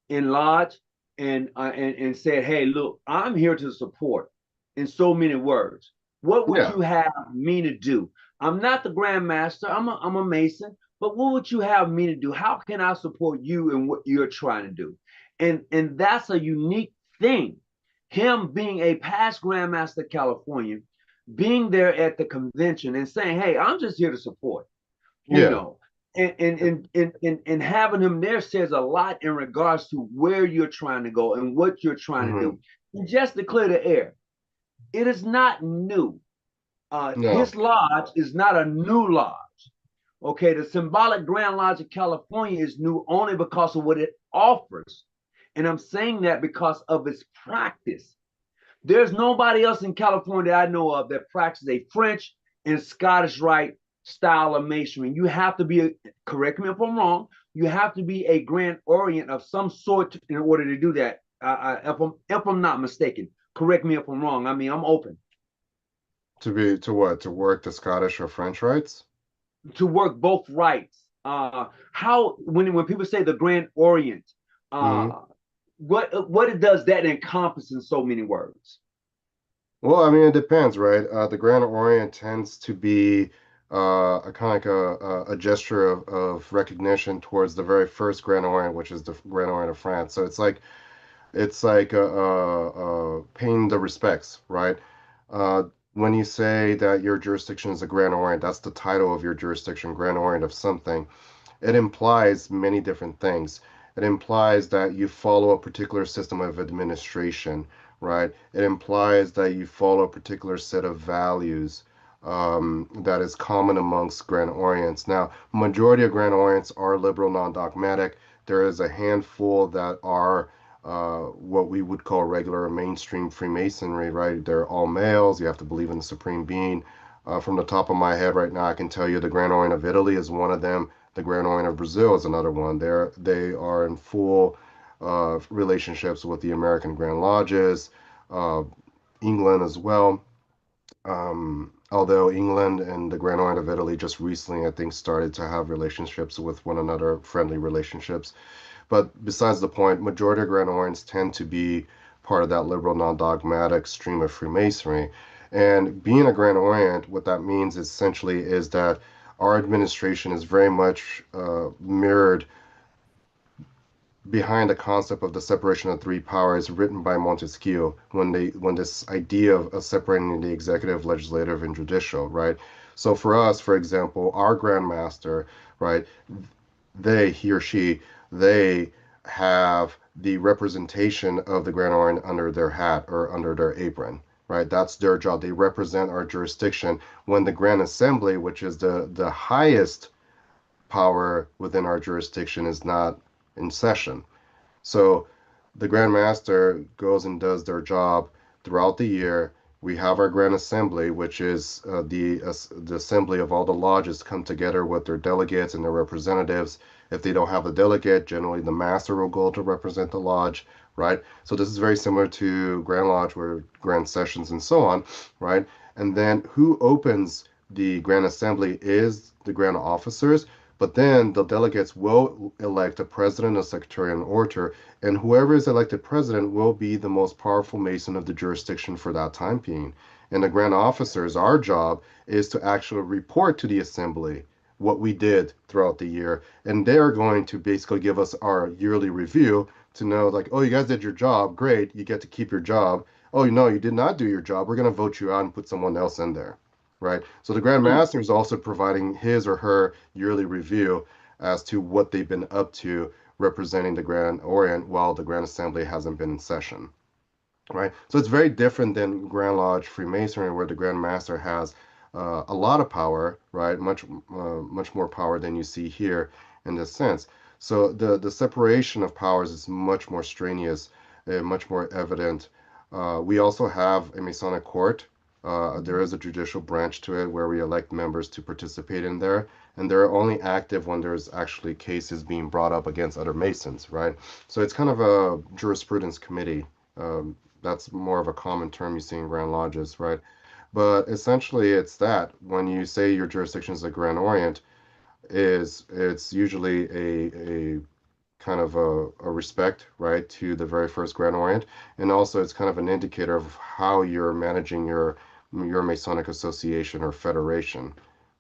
in Lodge and said, "Hey, look, I'm here to support." In so many words, what would yeah. you have me to do? I'm not the Grand Master. I'm a Mason. But what would you have me to do? How can I support you in what you're trying to do? And that's a unique thing. Him being a past Grand Master of California, being there at the convention and saying, "Hey, I'm just here to support," you Yeah. know, and having him there says a lot in regards to where you're trying to go and what you're trying to Hmm. do. And just to clear the air, it is not new. No. His lodge is not a new lodge. Okay, the symbolic Grand Lodge of California is new only because of what it offers. And I'm saying that because of its practice. There's nobody else in California that I know of that practices a French and Scottish Rite style of masonry. You have to be, correct me if I'm wrong, you have to be a Grand Orient of some sort in order to do that. If I'm not mistaken, correct me if I'm wrong. I mean, I'm open To what? To work the Scottish or French rights? to work both rights. How when people say the Grand Orient, Hmm. uh, what does that encompass in so many words? Well, I mean, it depends, right? The Grand Orient tends to be a kind of like a gesture of recognition towards the very first Grand Orient, which is the Grand Orient of France. So it's like paying the respects, right? When you say that your jurisdiction is a Grand Orient, that's the title of your jurisdiction, Grand Orient of something. It implies many different things. It implies that you follow a particular system of administration, right? It implies that you follow a particular set of values that is common amongst Grand Orients. Now, majority of Grand Orients are liberal, non-dogmatic. There is a handful that are what we would call regular mainstream Freemasonry, right? They're all males. You have to believe in the supreme being. From the top of my head right now, I can tell you the Grand Orient of Italy is one of them. The Grand Orient of Brazil is another one. They are in full relationships with the American Grand Lodges, uh, England as well. Although England and the Grand Orient of Italy just recently, I think, started to have relationships with one another, friendly relationships. But besides the point, majority of Grand Orients tend to be part of that liberal, non-dogmatic stream of Freemasonry. And being a Grand Orient, what that means essentially is that our administration is very much mirrored behind the concept of the separation of three powers written by Montesquieu when this idea of separating the executive, legislative, and judicial, right? So for us, for example, our Grand Master, right, he or she, they have the representation of the Grand Orient under their hat or under their apron, right? That's their job. They represent our jurisdiction when the Grand Assembly, which is the highest power within our jurisdiction, is not in session. So the Grand Master goes and does their job throughout the year. We have our Grand Assembly, which is the assembly of all the lodges come together with their delegates and their representatives. If they don't have a delegate, generally the master will go to represent the lodge, right? So this is very similar to Grand Lodge, where Grand Sessions and so on, right? And then who opens the Grand Assembly is the Grand Officers, but then the delegates will elect a president, a secretary, and an orator, and whoever is elected president will be the most powerful Mason of the jurisdiction for that time being. And the Grand Officers, our job is to actually report to the assembly, what we did throughout the year. And they're going to basically give us our yearly review to know, like, oh, you guys did your job. Great. You get to keep your job. Oh, no, you did not do your job. We're going to vote you out and put someone else in there. Right. So the Grand Mm. Master is also providing his or her yearly review as to what they've been up to representing the Grand Orient while the Grand Assembly hasn't been in session. Right? So it's very different than Grand Lodge Freemasonry, where the Grand Master has a lot of power, right? Much more power than you see here in this sense. So the separation of powers is much more strenuous, much more evident. We also have a Masonic court. There is a judicial branch to it where we elect members to participate in there, and they're only active when there's actually cases being brought up against other Masons, right? So it's kind of a jurisprudence committee. That's more of a common term you see in Grand Lodges, right? But essentially, it's that when you say your jurisdiction is a Grand Orient, it's usually a kind of a respect, right, to the very first Grand Orient, and also it's kind of an indicator of how you're managing your Masonic association or federation.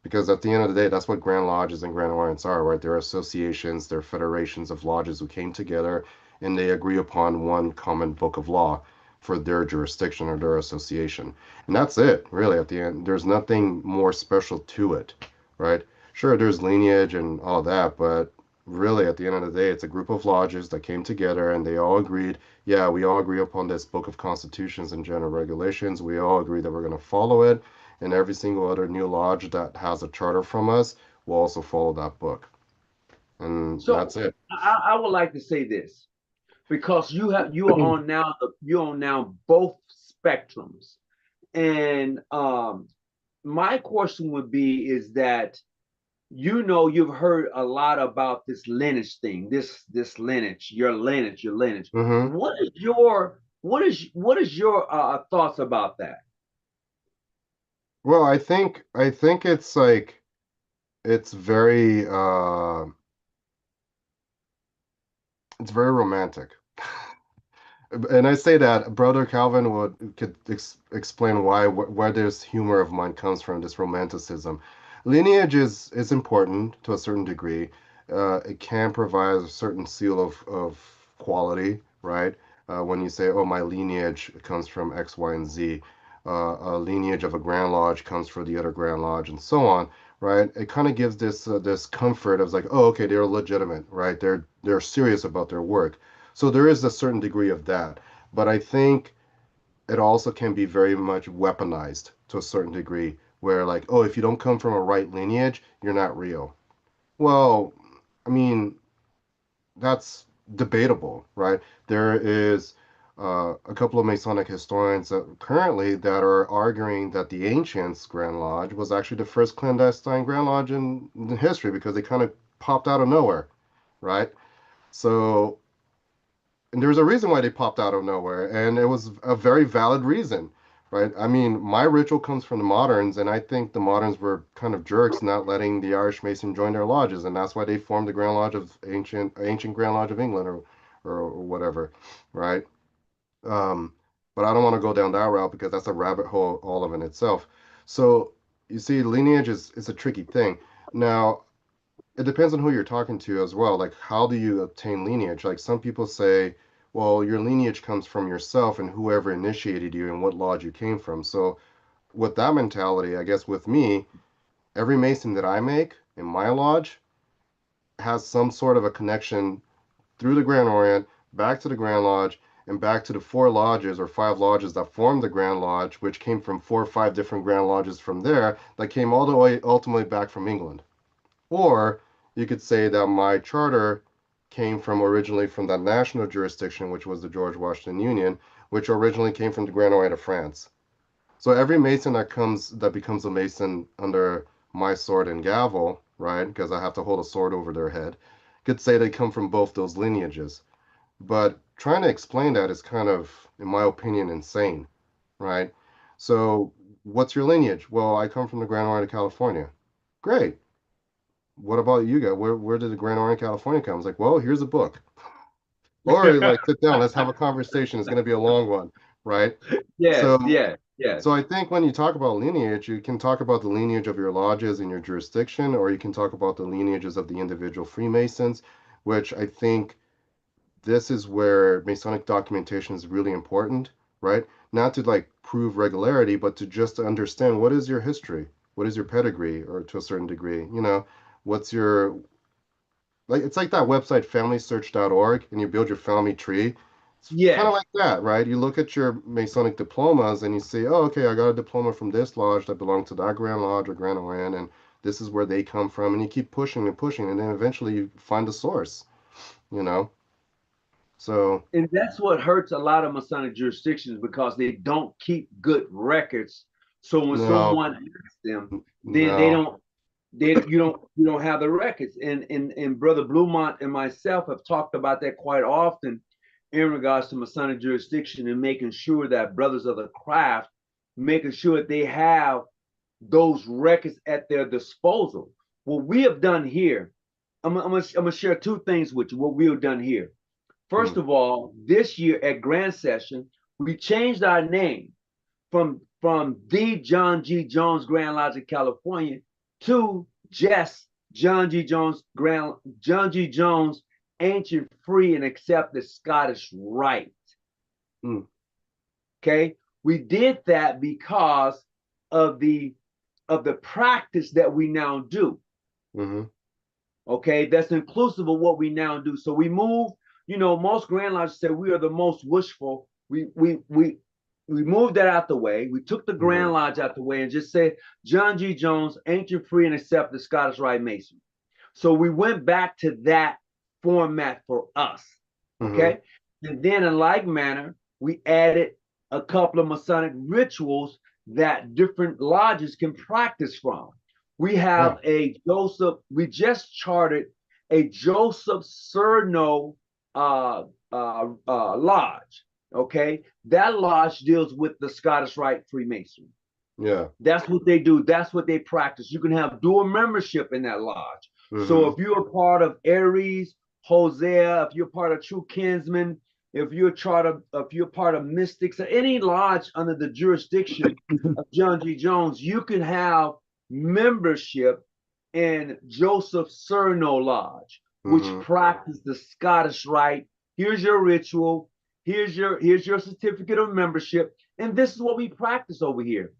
Because at the end of the day, that's what Grand Lodges and Grand Orients are, right? They're associations, they're federations of lodges who came together and they agree upon one common book of law for their jurisdiction or their association. And that's it, really, at the end. There's nothing more special to it, right? Sure, there's lineage and all that, but really, at the end of the day, it's a group of lodges that came together and they all agreed, yeah, we all agree upon this book of constitutions and general regulations. We all agree that we're going to follow it. And every single other new lodge that has a charter from us will also follow that book. And So that's it. I would like to say this because you are on now you're on now both spectrums. And my question would be is that you've heard a lot about this lineage thing, this lineage, your lineage. Hmm. What is your thoughts about that? Well, I think it's like it's very romantic. And I say that Brother Calvin could explain where this humor of mine comes from, this romanticism. Lineage is important to a certain degree. It can provide a certain seal of quality, right? When you say, "Oh, my lineage comes from X, Y, and Z," a lineage of a Grand Lodge comes from the other Grand Lodge, and so on, right? It kind of gives this comfort of like, "Oh, okay, they're legitimate, right? They're serious about their work." So there is a certain degree of that. But I think it also can be very much weaponized to a certain degree, where like, oh, if you don't come from a right lineage, you're not real. Well, I mean, that's debatable, right? There is a couple of Masonic historians currently that are arguing that the Ancients Grand Lodge was actually the first clandestine Grand Lodge in history because they kind of popped out of nowhere, right? So and there's a reason why they popped out of nowhere, and it was a very valid reason, right? I mean, my ritual comes from the moderns, and I think the moderns were kind of jerks not letting the Irish Mason join their lodges, and that's why they formed the Grand Lodge of ancient Grand Lodge of England or whatever, right? Um, but I don't want to go down that route because that's a rabbit hole all of in itself. So you see, lineage is a tricky thing. Now, it depends on who you're talking to as well. Like, how do you obtain lineage? Like, some people say, well, your lineage comes from yourself and whoever initiated you and what lodge you came from. So, with that mentality, I guess with me, every Mason that I make in my lodge has some sort of a connection through the Grand Orient, back to the Grand Lodge, and back to the four lodges or five lodges that formed the Grand Lodge, which came from four or five different Grand Lodges from there that came all the way ultimately back from England. Or you could say that my charter came from originally from that national jurisdiction, which was the George Washington Union, which originally came from the Grand Orient of France. So every Mason that becomes a Mason under my sword and gavel, right? Because I have to hold a sword over their head, could say they come from both those lineages. But trying to explain that is kind of, in my opinion, insane, right? So what's your lineage? Well, I come from the Grand Orient of California. Great. What about you guys? Where did the Grand Orient, California come? I was like, well, here's a book. Or like sit down, let's have a conversation. It's going to be a long one, right? Yes, So yes. Yes. So I think when you talk about lineage, you can talk about the lineage of your lodges in your jurisdiction, or you can talk about the lineages of the individual Freemasons, which I think this is where Masonic documentation is really important, right? Not to like prove regularity, but to just understand what is your history, what is your pedigree, or to a certain degree, what's your like it's like that website familysearch.org and you build your family tree. It's kind of Yes. like that, right? You look at your Masonic diplomas and you say, oh, okay, I got a diploma from this lodge that belonged to that Grand Lodge or Grand Orient, and this is where they come from, and you keep pushing and pushing, and then eventually you find the source, you know? So, And that's what hurts a lot of Masonic jurisdictions because they don't keep good records. So when no, someone asks them, then they no. don't you don't have the records. And Brother Bluemont and myself have talked about that quite often in regards to Masonic jurisdiction and making sure that brothers of the craft, making sure that they have those records at their disposal. What we have done here, I'm gonna share two things with you. What we have done here. First Mm, of all, this year at Grand Session, we changed our name from the John G. Jones Grand Lodge of California to just John G. Jones Ancient Free and Accepted Scottish Rite. mm, Okay, we did that because of the practice that we now do. mm-hmm, Okay, that's inclusive of what we now do. So we move, most Grand Lodges said we are the most wishful. We moved that out the way. We took the mm-hmm, Grand Lodge out the way and just said John G. Jones, ancient, free, and accepted Scottish Rite Mason. So we went back to that format for us. mm-hmm. Okay. And then in like manner, we added a couple of Masonic rituals that different lodges can practice from. We Yeah. have we just chartered a Joseph Cerno lodge. Okay. That lodge deals with the Scottish Rite Freemasonry. Yeah. That's what they do. That's what they practice. You can have dual membership in that lodge. So Mm-hmm. if you're a part of Aries, Hosea, if you're part of True Kinsmen, if you're part of Mystics, or any lodge under the jurisdiction of John G. Jones, you can have membership in Joseph Cerno Lodge, which Mm-hmm. practice the Scottish Rite. Here's your ritual. Here's your certificate of membership, and this is what we practice over here.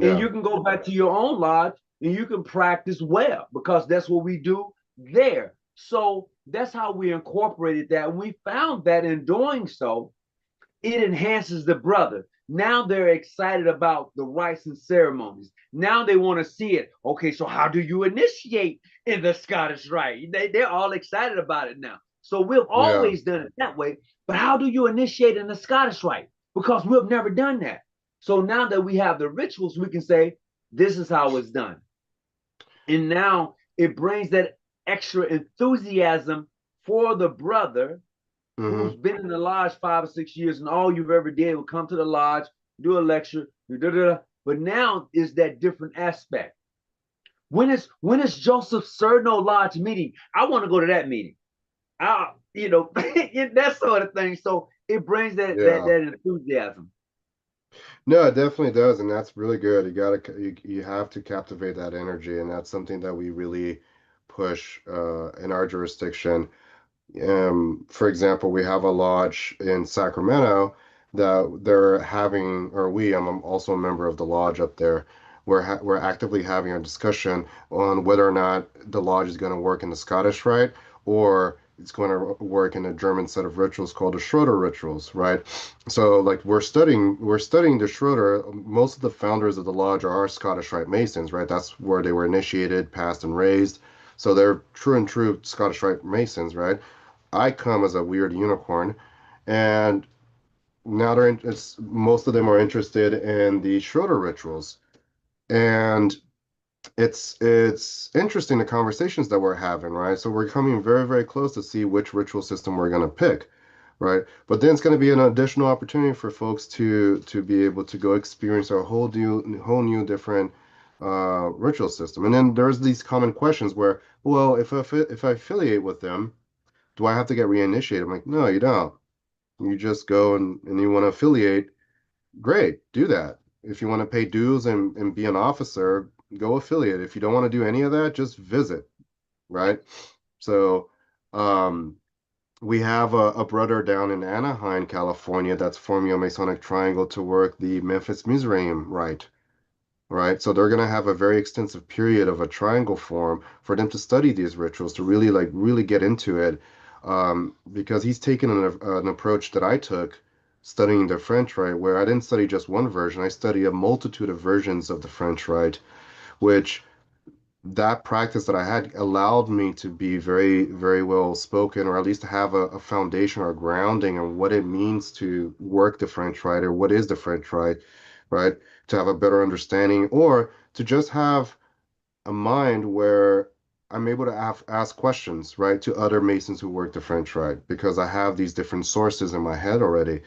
And Yeah. you can go back to your own lodge and you can practice well because that's what we do there. So that's how we incorporated that. And we found that in doing so, it enhances the brother. Now they're excited about the rites and ceremonies. Now they want to see it. Okay, so how do you initiate in the Scottish Rite? They're all excited about it now. So we've Yeah. always done it that way. But how do you initiate in the Scottish Rite? Because we've never done that. So now that we have the rituals, we can say, this is how it's done. And now it brings that extra enthusiasm for the brother Mm-hmm. who's been in the lodge 5 or 6 years, and all you've ever did was come to the lodge, do a lecture, but now is that different aspect. When is Joseph Cerno Lodge meeting? I want to go to that meeting. That sort of thing. So it brings Yeah. that enthusiasm. No, it definitely does, and that's really good. You have to captivate that energy, and that's something that we really push in our jurisdiction. For example, we have a lodge in Sacramento that they're having, or I'm also a member of the lodge up there. We're actively having a discussion on whether or not the lodge is going to work in the Scottish Rite or it's going to work in a German set of rituals called the Schroeder rituals, right? So like we're studying the Schroeder. Most of the founders of the lodge are Scottish Rite Masons, right? That's where they were initiated, passed, and raised. So they're true Scottish Rite Masons, right? I come as a weird unicorn, and now most of them are interested in the Schroeder rituals, and it's interesting the conversations that we're having, right? So we're coming very, very close to see which ritual system we're going to pick, right? But then it's going to be an additional opportunity for folks to be able to go experience a whole new different ritual system. And then there's these common questions where, well, if I affiliate with them, do I have to get reinitiated? I'm like, no, you don't. You just go and you want to affiliate, great, do that. If you want to pay dues and be an officer, go affiliate. If you don't want to do any of that, just visit, right? So, um, we have a brother down in Anaheim, California, that's forming a Masonic triangle to work the Memphis Mausoleum right. Right. So they're going to have a very extensive period of a triangle form for them to study these rituals, to really really get into it. Because he's taken an approach that I took studying the French Rite, where I didn't study just one version. I studied a multitude of versions of the French Rite, which that practice that I had allowed me to be very well spoken, or at least to have a foundation or grounding on what it means to work the French Rite, or what is the French Rite, right? To have a better understanding, or to just have a mind where I'm able to ask questions, right, to other Masons who work the French Rite, because I have these different sources in my head already.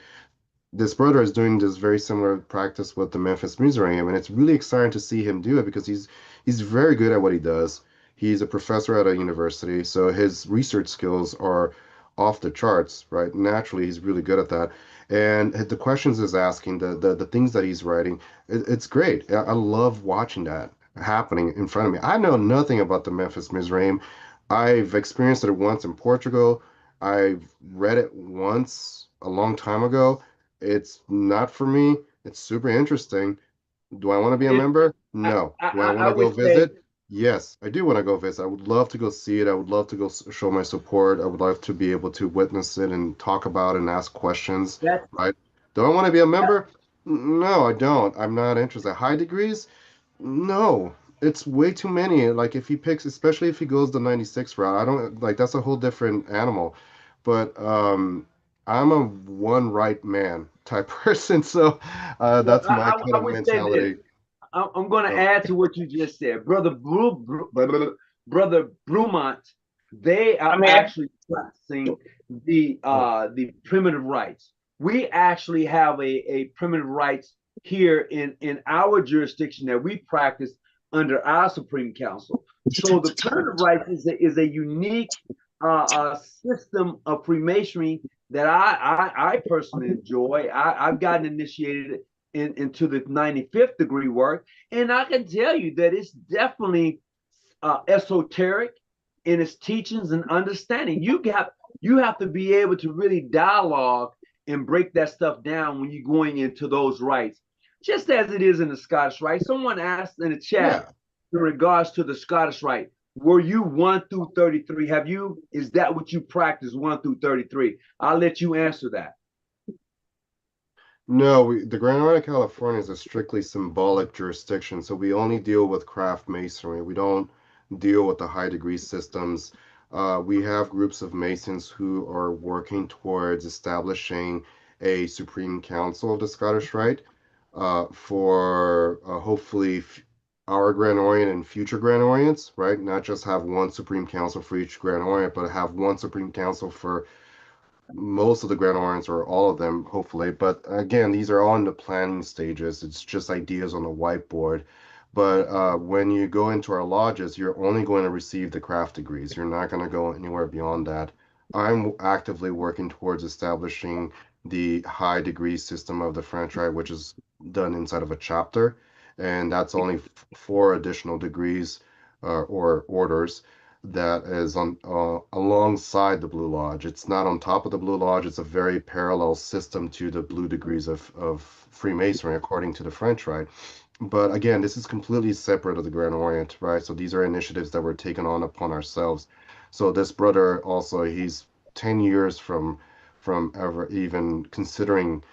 This brother is doing this very similar practice with the Memphis Museum, and it's really exciting to see him do it because he's very good at what he does. He's a professor at a university, so his research skills are off the charts, right? Naturally, he's really good at that. And the questions he's asking, the things that he's writing, it's great. I love watching that happening in front of me. I know nothing about the Memphis Museum. I've experienced it once in Portugal. I've read it once a long time ago. It's not for me. It's super interesting. Do I want to be a It, member? I, No. Do I I, want I to go would say visit? Yes, I do want to go visit. I would love to go see it. I would love to go show my support. I would love to be able to witness it and talk about it and ask questions, that right? Do I want to be a member? No, I don't. I'm not interested. High degrees? No, it's way too many. Like if he picks, especially if he goes the 96 route, I don't like that's a whole different animal. But I'm a one right man type person, so well, that's my kind I of would say this. mentality. I'm going to So add to what you just said, brother Brumont. They I are mean, actually practicing the primitive rites. We actually have a primitive rites here in our jurisdiction that we practice under our Supreme Council. So the primitive rites is a unique system of Freemasonry that I personally enjoy. I've gotten initiated into the 95th degree work. And I can tell you that it's definitely esoteric in its teachings and understanding. You have to be able to really dialogue and break that stuff down when you're going into those rites, just as it is in the Scottish Rite. Someone asked in the chat yeah. in regards to the Scottish Rite, were you 1 through 33? Have you, is that what you practice 1 through 33? I'll let you answer that. No, the Grand Orient of California is a strictly symbolic jurisdiction, so we only deal with craft masonry. We don't deal with the high degree systems. We have groups of masons who are working towards establishing a Supreme Council of the Scottish Rite for hopefully our Grand Orient and future Grand Orients, right? Not just have one Supreme Council for each Grand Orient, but have one Supreme Council for most of the Grand Orients or all of them, hopefully. But again, these are all in the planning stages. It's just ideas on the whiteboard. But when you go into our lodges, you're only going to receive the craft degrees. You're not going to go anywhere beyond that. I'm actively working towards establishing the high degree system of the franchise, which is done inside of a chapter. And that's only four additional degrees or orders that is on alongside the Blue Lodge. It's not on top of the Blue Lodge. It's a very parallel system to the Blue degrees of Freemasonry, according to the French, right? But again, this is completely separate of the Grand Orient, right? So these are initiatives that we're taking on upon ourselves. So this brother also, he's 10 years from ever even considering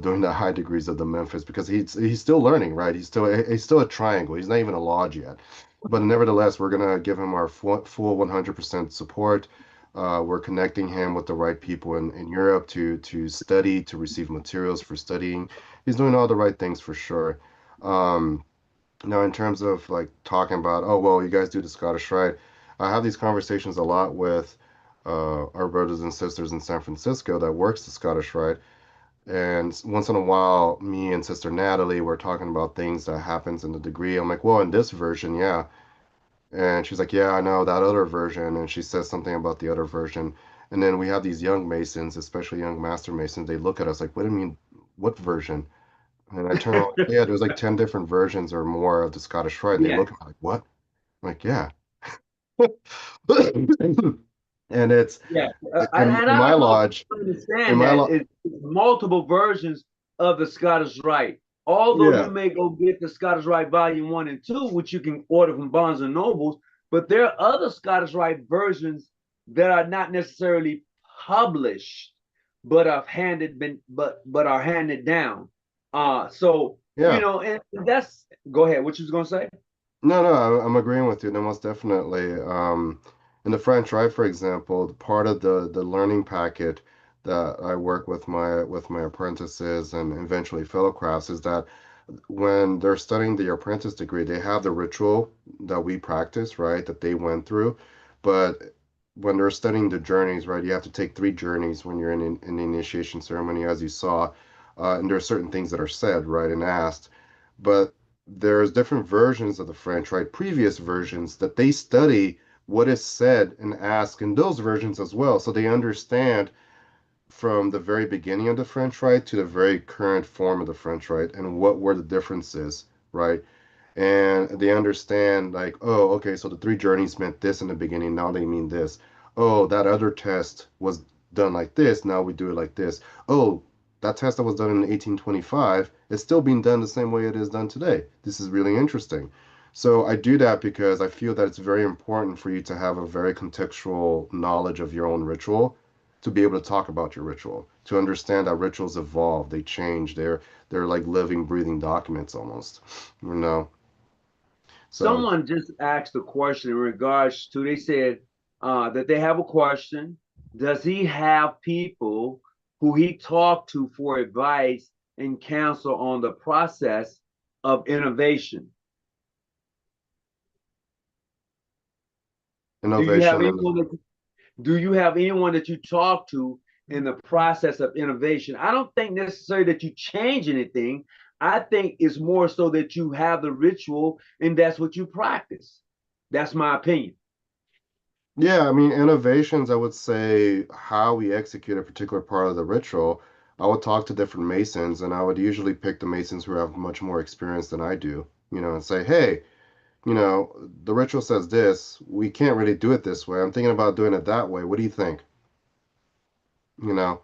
doing the high degrees of the Memphis because he's still learning, right? He's still a triangle. He's not even a lodge yet. But nevertheless, we're gonna give him our full 100% support. We're connecting him with the right people in Europe to study, to receive materials for studying. He's doing all the right things for sure. Um, Now, in terms of like talking about, oh, well, you guys do the Scottish Rite, I have these conversations a lot with our brothers and sisters in San Francisco that works the Scottish Rite. And once in a while, me and Sister Natalie were talking about things that happens in the degree. I'm like, well, in this version, yeah. And she's like, yeah, I know that other version. And she says something about the other version. And then we have these young Masons, especially young Master Masons, they look at us like, what do you mean, what version? And I turn around, yeah, there's like 10 different versions or more of the Scottish Rite, and they Yeah, look at me like, what? I'm like, yeah. And it's yeah. in, And in I my don't know if lodge, you in understand my that lodge, it's multiple versions of the Scottish Rite. Although you yeah, may go get the Scottish Rite Volume 1 and 2, which you can order from Barnes and Nobles, but there are other Scottish Rite versions that are not necessarily published, but are handed down. So yeah. and that's go ahead. What you was gonna say? No, no, I'm agreeing with you. No, most definitely. In the French Rite, for example, part of the learning packet that I work with my apprentices and eventually fellow crafts is that when they're studying the apprentice degree, they have the ritual that we practice, right, that they went through. But when they're studying the journeys, right, you have to take three journeys when you're in the initiation ceremony, as you saw. And there are certain things that are said, right, and asked. But there's different versions of the French, right, previous versions that they study what is said and asked in those versions as well. So they understand from the very beginning of the French Rite to the very current form of the French Rite and what were the differences, right? And they understand like, oh, okay, so the three journeys meant this in the beginning, now they mean this. Oh, that other test was done like this, now we do it like this. Oh, that test that was done in 1825 is still being done the same way it is done today. This is really interesting. So I do that because I feel that it's very important for you to have a very contextual knowledge of your own ritual to be able to talk about your ritual, to understand that rituals evolve, they change, they're like living, breathing documents almost, you know. So Someone just asked a question in regards to, they said that they have a question. Does he have people who he talked to for advice and counsel on the process of innovation? Do you have innovation and anyone that do you have anyone that you talk to in the process of innovation? I don't think necessarily that you change anything. I think it's more so that you have the ritual and that's what you practice. That's my opinion. yeah, I mean innovations, I would say how we execute a particular part of the ritual. I would talk to different masons and I would usually pick the masons who have much more experience than I do, and say, hey, the ritual says this, we can't really do it this way. I'm thinking about doing it that way. What do you think? You know,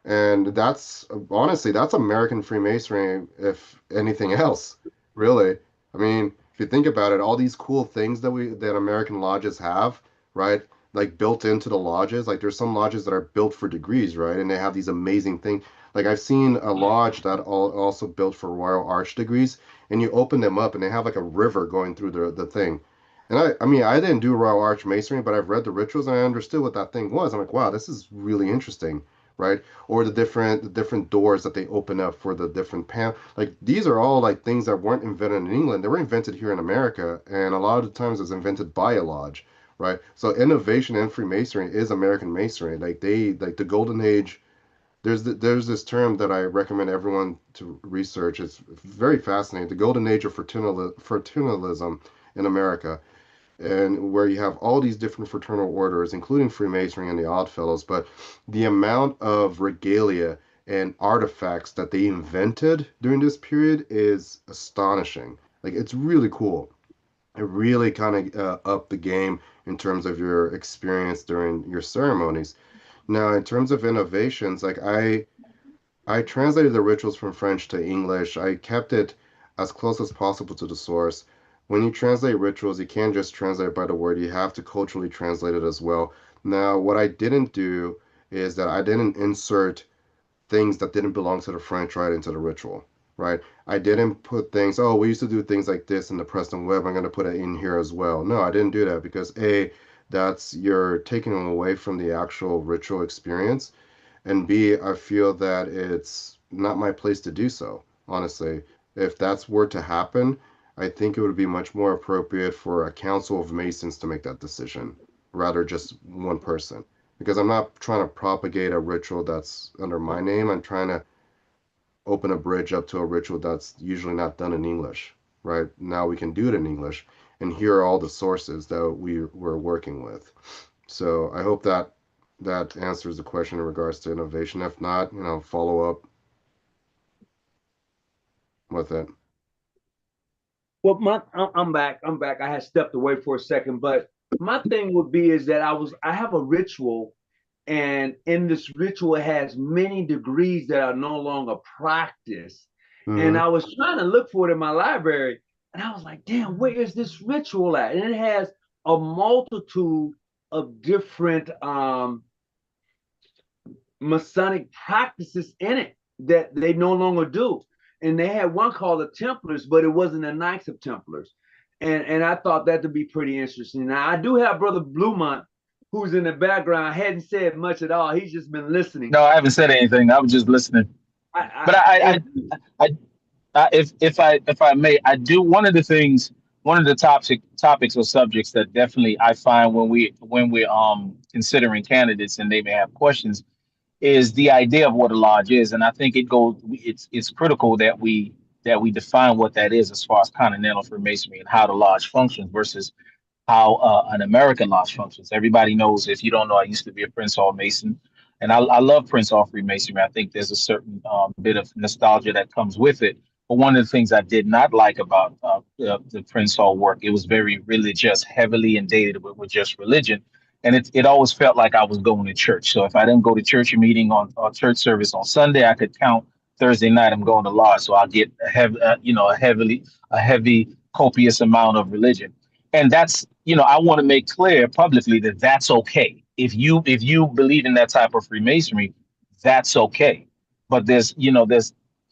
And that's honestly, that's American Freemasonry, if anything else, really. I mean, if you think about it, all these cool things that American lodges have, right? Like built into the lodges. Like there's some lodges that are built for degrees, right? And they have these amazing things. Like I've seen a lodge that also built for Royal Arch degrees, and you open them up and they have like a river going through the thing. And I mean, I didn't do Royal Arch Masonry, but I've read the rituals and I understood what that thing was. I'm like, wow, this is really interesting, right? Or the different doors that they open up for the different like these are all like things that weren't invented in England. They were invented here in America, and a lot of the times it was invented by a lodge, right? So innovation in Freemasonry is American Masonry. Like they like the Golden Age. There's this term that I recommend everyone to research. It's very fascinating. The Golden Age of fraternalism in America, and where you have all these different fraternal orders, including Freemasonry and the Odd Fellows, but the amount of regalia and artifacts that they invented during this period is astonishing. Like it's really cool. It really kind of upped the game in terms of your experience during your ceremonies. Now, in terms of innovations, like I translated the rituals from French to English. I kept it as close as possible to the source. When you translate rituals, you can't just translate it by the word, you have to culturally translate it as well. Now, what I didn't do is that I didn't insert things that didn't belong to the French right into the ritual, right? I didn't put things, oh, we used to do things like this in the Preston Web, I'm going to put it in here as well. No, I didn't do that because A, that's you're taking away from the actual ritual experience, and B, I feel that it's not my place to do so, honestly. If that's were to happen, I think it would be much more appropriate for a council of Masons to make that decision, rather just one person. Because I'm not trying to propagate a ritual that's under my name. I'm trying to open a bridge up to a ritual that's usually not done in English, right? Now we can do it in English, and here are all the sources that we're working with. So I hope that answers the question in regards to innovation. If not, follow up. with it. Well, I'm back. I'm back. I had stepped away for a second, but my thing would be is that I have a ritual, and in this ritual it has many degrees that are no longer practiced. And Hmm. I was trying to look for it in my library, and I was like, damn, where is this ritual at? And it has a multitude of different Masonic practices in it that they no longer do. And they had one called the Templars, but it wasn't the Knights of Templars. And I thought that to be pretty interesting. Now I do have Brother Bluemont, who's in the background, hadn't said much at all. He's just been listening. No, I haven't said anything. I was just listening. But And I if I may, I do one of the topics or subjects that definitely I find when we're considering candidates and they may have questions is the idea of what a lodge is, and I think it's critical that we define what that is as far as Continental Freemasonry and how the lodge functions versus how an American lodge functions. Everybody knows. If you don't know, I used to be a Prince Hall Mason, and I love Prince Hall Freemasonry. I think there's a certain bit of nostalgia that comes with it. But one of the things I did not like about the Prince Hall work, it was very religious, heavily inundated with just religion. And it always felt like I was going to church. So if I didn't go to church meeting on or church service on Sunday, I could count Thursday night I'm going to lodge. So I'll get a heavy, copious amount of religion. And that's, I want to make clear publicly that that's okay. If you believe in that type of Freemasonry, that's okay. But there's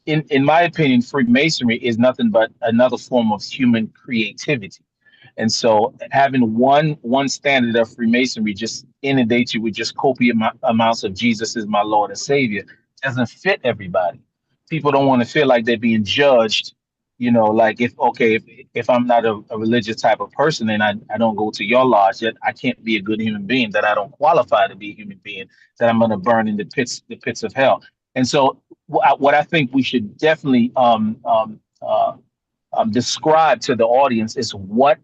in my opinion, Freemasonry is nothing but another form of human creativity. And so having one standard of Freemasonry just inundates you with just copious amounts of Jesus is my Lord and Savior doesn't fit everybody. People don't want to feel like they're being judged. Like if I'm not a religious type of person and I don't go to your lodge, that I can't be a good human being, that I don't qualify to be a human being, that I'm going to burn in the pits of hell. And so what I think we should definitely describe to the audience is what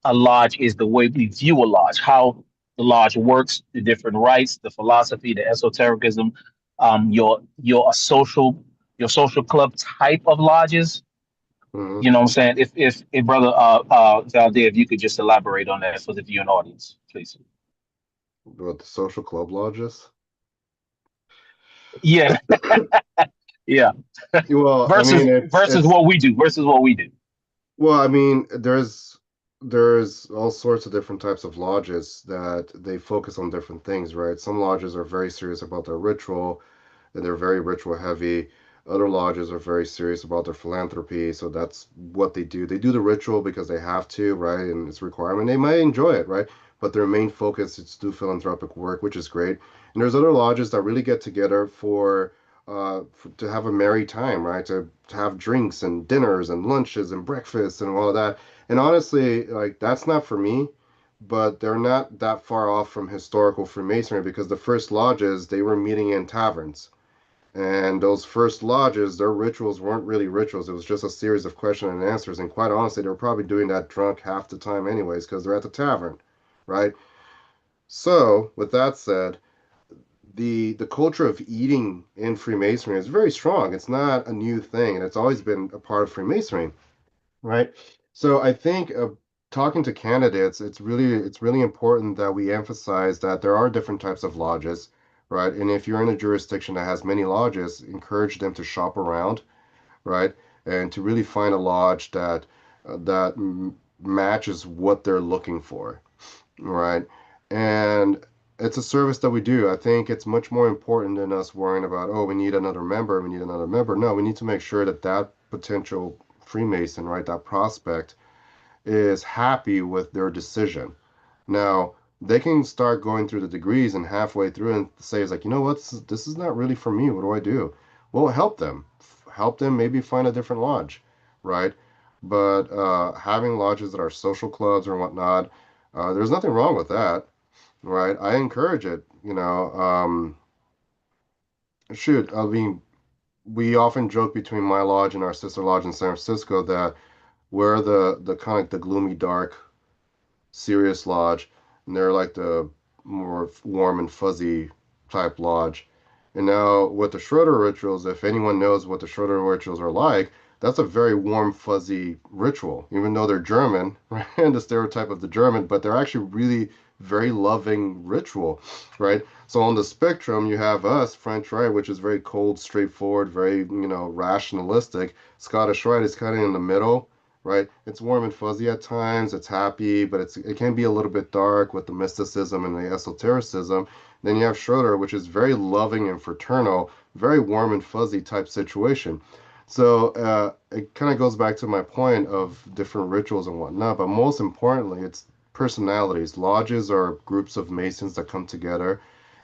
a lodge is, the way we view a lodge, how the lodge works, the different rites, the philosophy, the esotericism, your social club type of lodges. Hmm. You know what I'm saying? If brother Valdir, if you could just elaborate on that for the viewing audience, please. What the social club lodges? Yeah, yeah. Well, I versus mean, versus it's what we do versus what we do. well, I mean, there's all sorts of different types of lodges that they focus on different things, right? Some lodges are very serious about their ritual, and they're very ritual heavy. Other lodges are very serious about their philanthropy, so that's what they do. They do the ritual because they have to, right? And it's a requirement. They might enjoy it, right? But their main focus is to do philanthropic work, which is great. And there's other lodges that really get together to have a merry time, right? To have drinks and dinners and lunches and breakfasts and all of that. And honestly, like that's not for me, but they're not that far off from historical Freemasonry because the first lodges they were meeting in taverns. And those first lodges, their rituals weren't really rituals. It was just a series of question and answers. And quite honestly, they were probably doing that drunk half the time anyways, because they're at the tavern, right? So, with that said, the culture of eating in Freemasonry is very strong. It's not a new thing, and it's always been a part of Freemasonry, right? So I think talking to candidates, it's really important that we emphasize that there are different types of lodges, right? And if you're in a jurisdiction that has many lodges, encourage them to shop around, right? And to really find a lodge that matches what they're looking for, right? And it's a service that we do. I think it's much more important than us worrying about, oh, we need another member, we need another member. No, we need to make sure that that potential Freemason, right, that prospect is happy with their decision. Now, they can start going through the degrees and halfway through and say, it's like, you know what, this is not really for me. What do I do? Well, help them. Help them maybe find a different lodge, right? But having lodges that are social clubs or whatnot, there's nothing wrong with that, right? I encourage it. Shoot, I mean, we often joke between my lodge and our sister lodge in San Francisco that we're the kind of the gloomy, dark, serious lodge, and they're like the more warm and fuzzy type lodge. And now with the Schroeder rituals, if anyone knows what the Schroeder rituals are like, that's a very warm, fuzzy ritual, even though they're German, right? And the stereotype of the German, but they're actually really very loving ritual, right? So on the spectrum, you have us, French Rite, which is very cold, straightforward, very, rationalistic. Scottish Rite is kind of in the middle, right? It's warm and fuzzy at times, it's happy, but it can be a little bit dark with the mysticism and the esotericism. Then you have Schroeder, which is very loving and fraternal, very warm and fuzzy type situation. So it kind of goes back to my point of different rituals and whatnot, but most importantly, it's personalities. Lodges are groups of Masons that come together,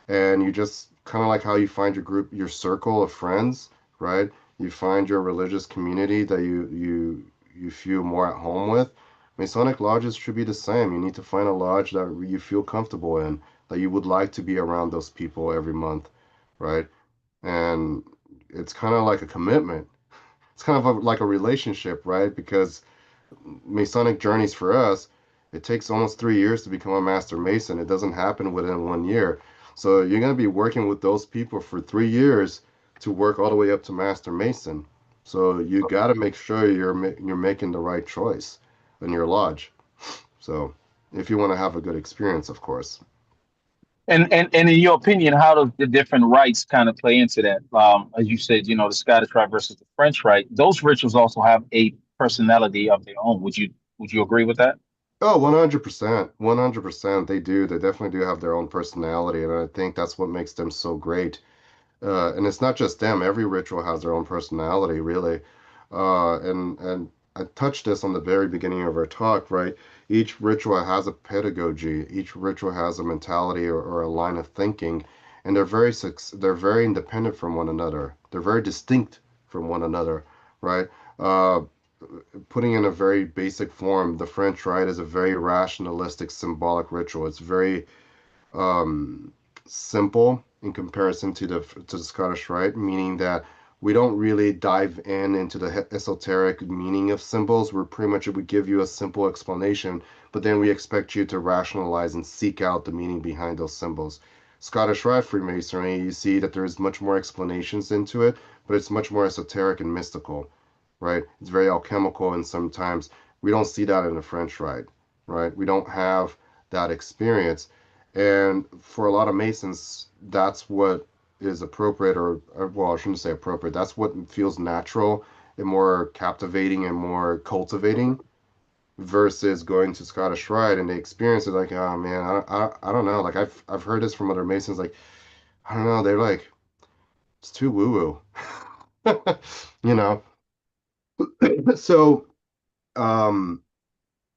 and you just kind of like how you find your group, your circle of friends, right? You find your religious community that you feel more at home with. Masonic lodges should be the same. You need to find a lodge that you feel comfortable in, that you would like to be around those people every month, right? And it's kind of like a commitment. It's kind of like a relationship, right? Because Masonic journeys for us, it takes almost 3 years to become a Master Mason. It doesn't happen within 1 year. So you're going to be working with those people for 3 years to work all the way up to Master Mason. So you got to make sure you're making the right choice in your lodge. So if you want to have a good experience, of course. And in your opinion, how do the different rites kind of play into that? As you said, the Scottish rite versus the French rite. Those rituals also have a personality of their own. Would you agree with that? Oh, 100%. 100%. They do. They definitely do have their own personality. And I think that's what makes them so great. And it's not just them. Every ritual has their own personality, really. And I touched this on the very beginning of our talk, right? Each ritual has a pedagogy. Each ritual has a mentality or a line of thinking, and they're very independent from one another. They're very distinct from one another, right? Uh, Putting in a very basic form, the French Rite is a very rationalistic, symbolic ritual. It's very um, simple in comparison to the Scottish Rite, meaning that we don't really dive into the esoteric meaning of symbols. We give you a simple explanation, but then we expect you to rationalize and seek out the meaning behind those symbols. Scottish Rite Freemasonry, you see that there's much more explanations into it, but it's much more esoteric and mystical, right? It's very alchemical, and sometimes we don't see that in the French Rite, right? We don't have that experience. And for a lot of Masons, that's what is appropriate, or well, I shouldn't say appropriate. That's what feels natural and more captivating and more cultivating versus going to Scottish Rite and the experience is like, oh man, I don't know. Like I've heard this from other Masons, like, I don't know, they're like, it's too woo woo, you know. So, um,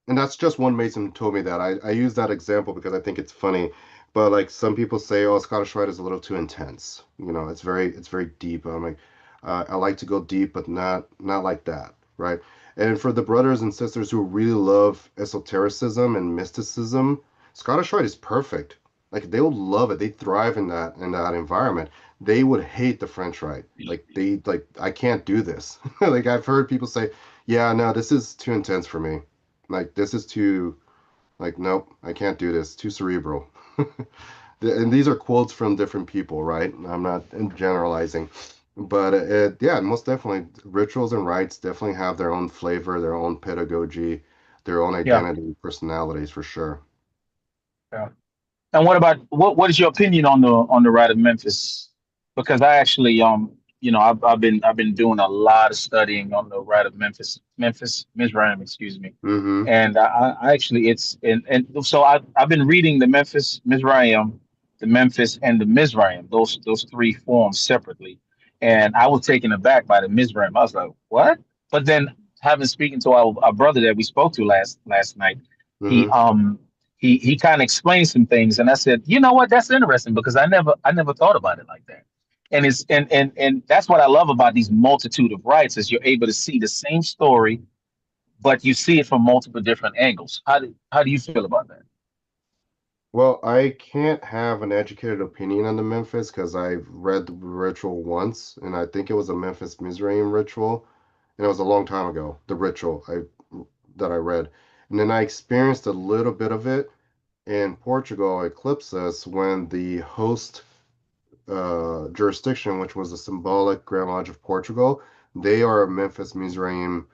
and that's just one Mason who told me that. I use that example because I think it's funny. But like some people say, oh, Scottish Rite is a little too intense. It's very deep. I'm like, I like to go deep, but not like that, right? And for the brothers and sisters who really love esotericism and mysticism, Scottish Rite is perfect. Like they would love it. They thrive in that environment. They would hate the French Rite. Like I can't do this. Like I've heard people say, yeah, no, this is too intense for me. Like this is too like nope, I can't do this. Too cerebral. And these are quotes from different people, right? I'm not generalizing, but yeah, most definitely rituals and rites definitely have their own flavor, their own pedagogy, their own Yeah. identity, personalities for sure. Yeah. And what about what is your opinion on the rite of Memphis? Because I actually I've been doing a lot of studying on the rite of Memphis Mizraim, excuse me. Mm-hmm. And I actually it's and so I've been reading the Memphis Mizraim, the Memphis and the Mizraim, those three forms separately. And I was taken aback by the Mizraim. I was like, what? But then having speaking to our brother that we spoke to last night, he Mm-hmm. um he kind of explained some things, and I said, you know what, that's interesting because I never thought about it like that. And it's and that's what I love about these multitude of rights is you're able to see the same story, but you see it from multiple different angles. How do you feel about that? Well, I can't have an educated opinion on the Memphis because I've read the ritual once, and I think it was a Memphis Mizraim ritual, and it was a long time ago, the ritual that I read. And then I experienced a little bit of it in Portugal, Eclipsis, when the host jurisdiction, which was the symbolic Grand Lodge of Portugal, They are a Memphis Mizraim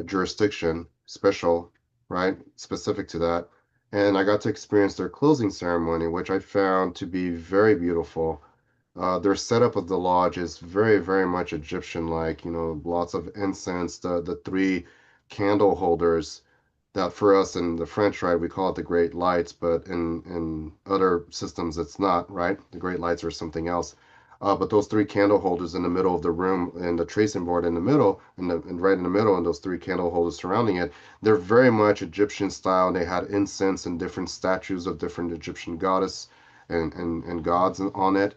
jurisdiction, special, right? Specific to that. And I got to experience their closing ceremony, which I found to be very beautiful. Their setup of the lodge is very, very much Egyptian-like, lots of incense, the three candle holders that for us in the French, right, we call it the Great Lights, but in other systems it's not, right? The Great Lights are something else. But those three candle holders in the middle of the room and the tracing board in the middle and right in the middle and those three candle holders surrounding it, they're very much Egyptian style. They had incense and different statues of different Egyptian goddess and gods on it.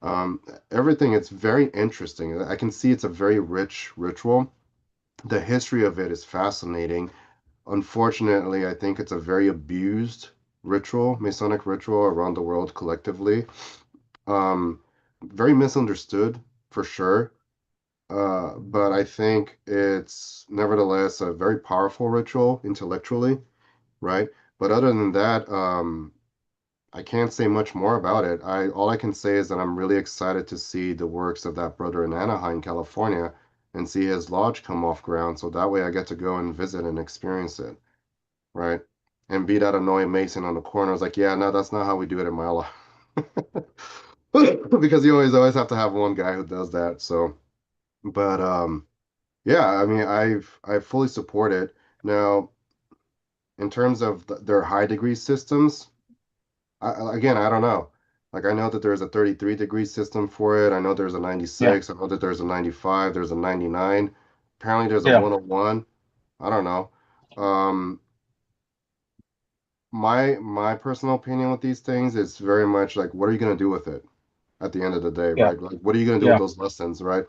Um, Everything, it's very interesting. I can see it's a very rich ritual. The history of it is fascinating. Unfortunately, I think it's a very abused ritual, Masonic ritual around the world collectively. Um, Very misunderstood for sure. But I think it's nevertheless a very powerful ritual intellectually, right? But other than that, I can't say much more about it. All I can say is that I'm really excited to see the works of that brother in Anaheim, California, and see his lodge come off ground. So that way I get to go and visit and experience it, right? And be that annoying Mason on the corner. I was like, yeah, no, that's not how we do it in my lodge. Because you always have to have one guy who does that. So, but yeah, I mean, I fully support it. Now, in terms of their high degree systems, again, I don't know. Like I know that there's a 33-degree system for it. I know there's a Yeah, 96. I know that there's a 95. There's a 99. Apparently there's a yeah, 101. I don't know. Um, my personal opinion with these things is very much like, what are you going to do with it at the end of the day, yeah, right? Like, what are you going to do with yeah. those lessons, right?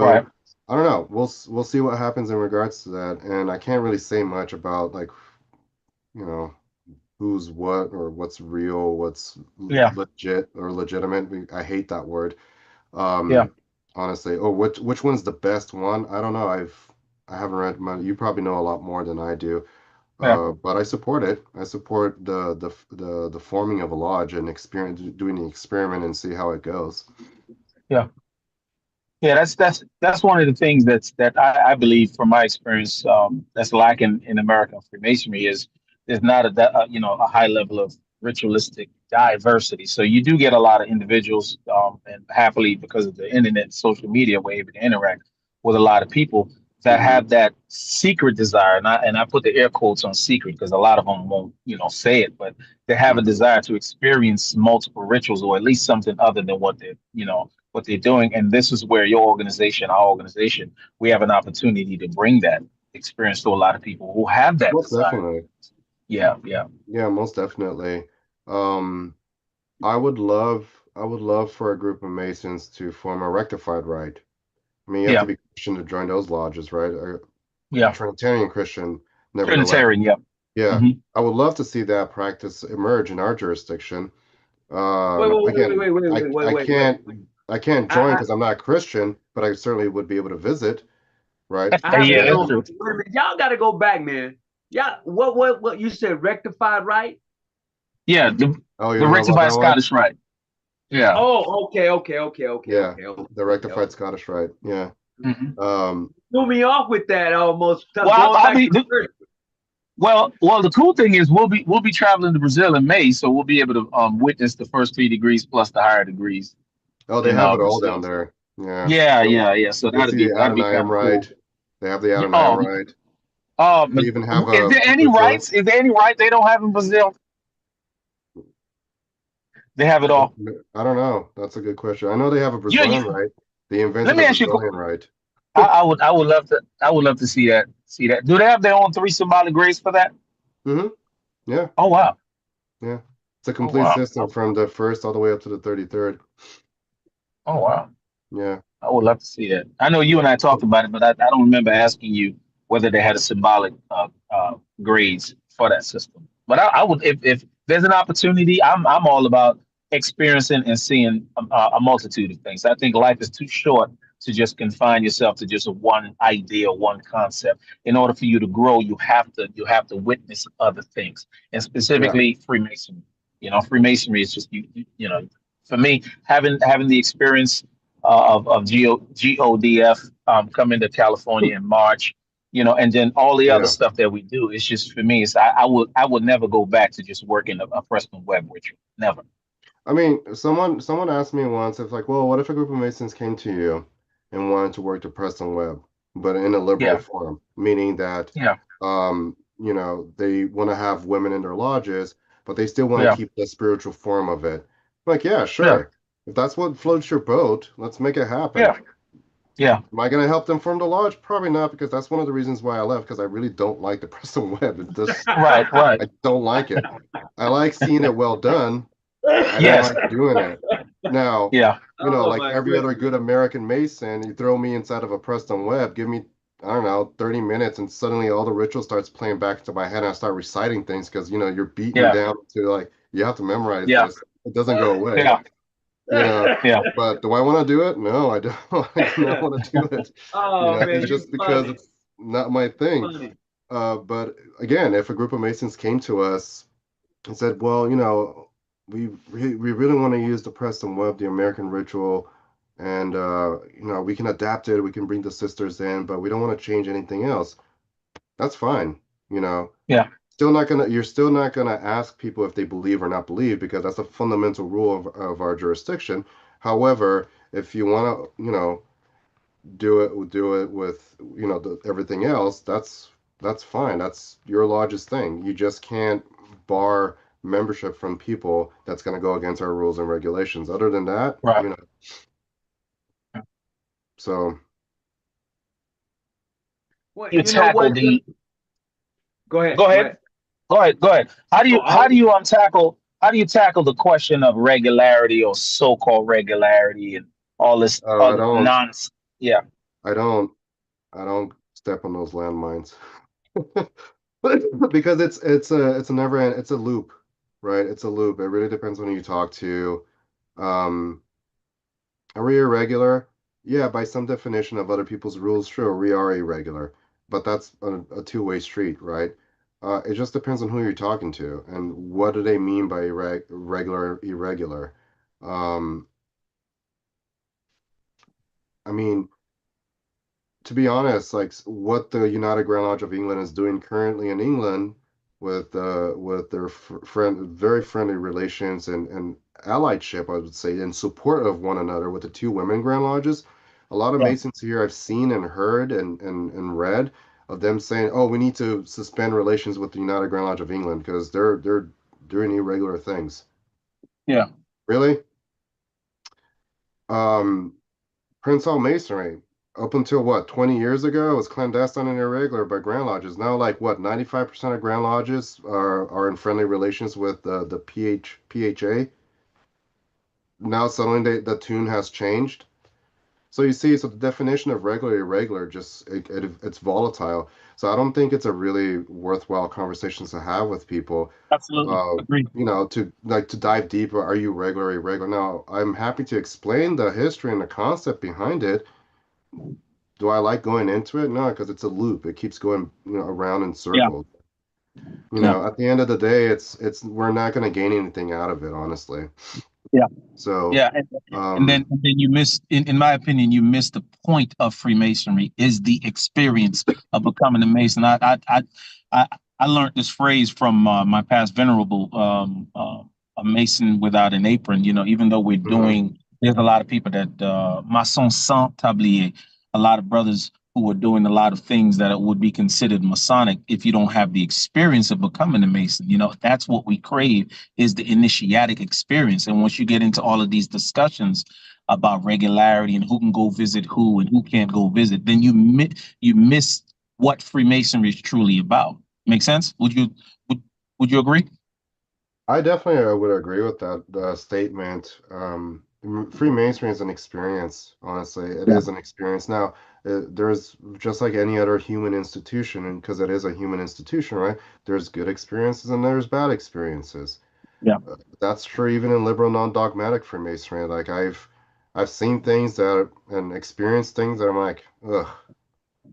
Right. So I don't know. We'll see what happens in regards to that. And I can't really say much about like, you know, who's what or what's real, what's Yeah, legit or legitimate. I hate that word. yeah, Um, Honestly. Oh, which one's the best one? I don't know. I haven't read much. You probably know a lot more than I do. yeah, But I support it. I support the forming of a lodge and experience doing the experiment and see how it goes. yeah. Yeah, that's one of the things that I believe from my experience that's lacking in American Freemasonry is not a high level of ritualistic diversity. So you do get a lot of individuals, and happily because of the internet, and social media, we're able to interact with a lot of people that Hmm. have that secret desire, and I put the air quotes on secret because a lot of them won't say it, but they have a Hmm. desire to experience multiple rituals or at least something other than what they're doing. And this is where your organization, our organization, we have an opportunity to bring that experience to a lot of people who have that Most desire. definitely. Yeah, yeah, Yeah, most definitely. Um, I would love for a group of Masons to form a rectified rite. I mean, you have to yeah, be Christian to join those lodges, right? A yeah. Trinitarian Christian, nevertheless. Trinitarian, yeah. Yeah, Hmm. I would love to see that practice emerge in our jurisdiction. Wait, wait, wait, Again, wait, wait, I wait, wait, I wait, wait, can't wait. I can't join I, because I'm not Christian, but I certainly would be able to visit, right? I have to Yeah, that's go. true. Wait a minute, y'all got to go back, man. Yeah, what? You said rectified, right? Yeah, Oh, you the don't know about rectified that one? Scottish rite. Yeah. Oh, okay, okay, okay, okay, Yeah, okay, the okay, rectified okay. Scottish rite. Yeah. Hmm. Um, Threw me off with that almost. Well, Going I'll back be to church. well. The cool thing is we'll be traveling to Brazil in May, so we'll be able to witness the first 3 degrees plus the higher degrees oh, they in have it all down Brazil. there. Yeah. Yeah, You'll yeah, yeah. So you'll see the that'll be kind Adonai of cool. rite. They have the Yeah, Adonai rite. They but even have is there a any Brazilian. rights? Is there any right they don't have in Brazil? They have it all. I don't know. That's a good question. I know they have a You Brazilian rite. They let invented a me ask you. Brazilian rite. I would love to. I would love to see that. See that. Do they have their own three symbolic grades for that? Hmm. Yeah. Oh wow. Yeah. It's a Oh complete wow. system from the first all the way up to the 33rd. Oh wow. Yeah. I would love to see that. I know you and I talked about it, but I don't remember asking you whether they had a symbolic grades for that system. But I would, if there's an opportunity, I'm all about experiencing and seeing a multitude of things. I think life is too short to just confine yourself to just one idea, one concept. In order for you to grow, you have to witness other things, and Yeah. specifically Freemasonry. Freemasonry is just for me having the experience of GODF coming to California in March. And then all the other Yeah. stuff that we do. It's just for me. I would never go back to just working a Preston Web ritual. Never. I mean, someone asked me once, if like, well, what if a group of Masons came to you and wanted to work the Preston Web, but in a liberal Yeah. form, meaning that Yeah. they want to have women in their lodges, but they still want to Yeah. keep the spiritual form of it. Like, yeah, Yeah. sure. If that's what floats your boat, let's make it happen. Yeah. Yeah. Am I going to help them form the lodge? Probably not, because that's one of the reasons why I left, because I really don't like the Preston Web. It just, Right. Right. I don't like it. I like seeing it well done. I don't Yes. like doing it. Now, Yeah. Oh like my every other goodness. good American Mason, you throw me inside of a Preston Web, give me, I don't know, 30 minutes, and suddenly all the ritual starts playing back into my head, and I start reciting things because, you're beaten Yeah. down to like, you have to memorize Yeah. this. It doesn't go away, Yeah. Yeah. but do I want to do it? No, I don't. I do not want to do it, Oh man, you just because funny. it's not my thing. Funny. But again, if a group of Masons came to us and said, well, we really want to use the Preston Web, the American ritual, and we can adapt it, we can bring the sisters in, but we don't want to change anything else. That's fine. You know, Yeah. you're still not gonna ask people if they believe or not believe because that's a fundamental rule of our jurisdiction. However, if you want to, do it with, everything else, that's fine. That's your lodge's thing. You just can't bar membership from people that's going to go against our rules and regulations. Other than that, Right. so Well, You you know tackle what? the. Go ahead. Go Go ahead. ahead. Go ahead. Go ahead. Oh, I How was do you untackle how do you tackle the question of regularity or so-called regularity and all this I other don't, nonsense? Yeah. I don't, I don't step on those landmines because it's a never end, it's a loop, right? It's a loop. It really depends on who you talk to. Um, Are we irregular? Yeah, by some definition of other people's rules, sure, we are irregular, but that's a two-way street, right? It just depends on who you're talking to and what do they mean by regular, irregular. Um, I mean, to be honest, like what the United Grand Lodge of England is doing currently in England with their very friendly relations and allyship, I would say, in support of one another with the two women Grand Lodges. A lot of Yeah. Masons here I've seen and heard and read of them saying, "Oh, we need to suspend relations with the United Grand Lodge of England because they're doing irregular things." Yeah. Really? Um, Prince Hall Masonry, up until what, 20 years ago, it was clandestine and irregular by Grand Lodges. Now, like what, 95% of Grand Lodges are in friendly relations with the PHA. Now suddenly the tune has changed. So you see, so the definition of regular irregular just it's volatile. So I don't think it's a really worthwhile conversation to have with people. Absolutely. Agreed. To dive deeper, are you regular, irregular? Now, I'm happy to explain the history and the concept behind it. Do I like going into it? No, because it's a loop. It keeps going, around in Yeah. circles. Yeah. At the end of the day, it's we're not going to gain anything out of it, honestly. Yeah. So, Yeah, and then you miss, in my opinion, you miss the point of Freemasonry is the experience of becoming a Mason. I, I learned this phrase from my past venerable, a Mason without an apron. Even though we're mhm. doing, there's a lot of people that maçon sans tablier, a lot of brothers who are doing a lot of things that would be considered Masonic. If you don't have the experience of becoming a Mason, that's what we crave is the initiatic experience. And once you get into all of these discussions about regularity and who can go visit who and who can't go visit, then you miss what Freemasonry is truly about. Make sense? Would you agree? I definitely would agree with that statement. Freemasonry is an experience, honestly. It Yeah. is an experience. Now, there's just like any other human institution, and because it is a human institution, right? There's good experiences and there's bad experiences. Yeah. That's true even in liberal non-dogmatic Freemasonry. Like I've seen things and experienced things that I'm like, ugh.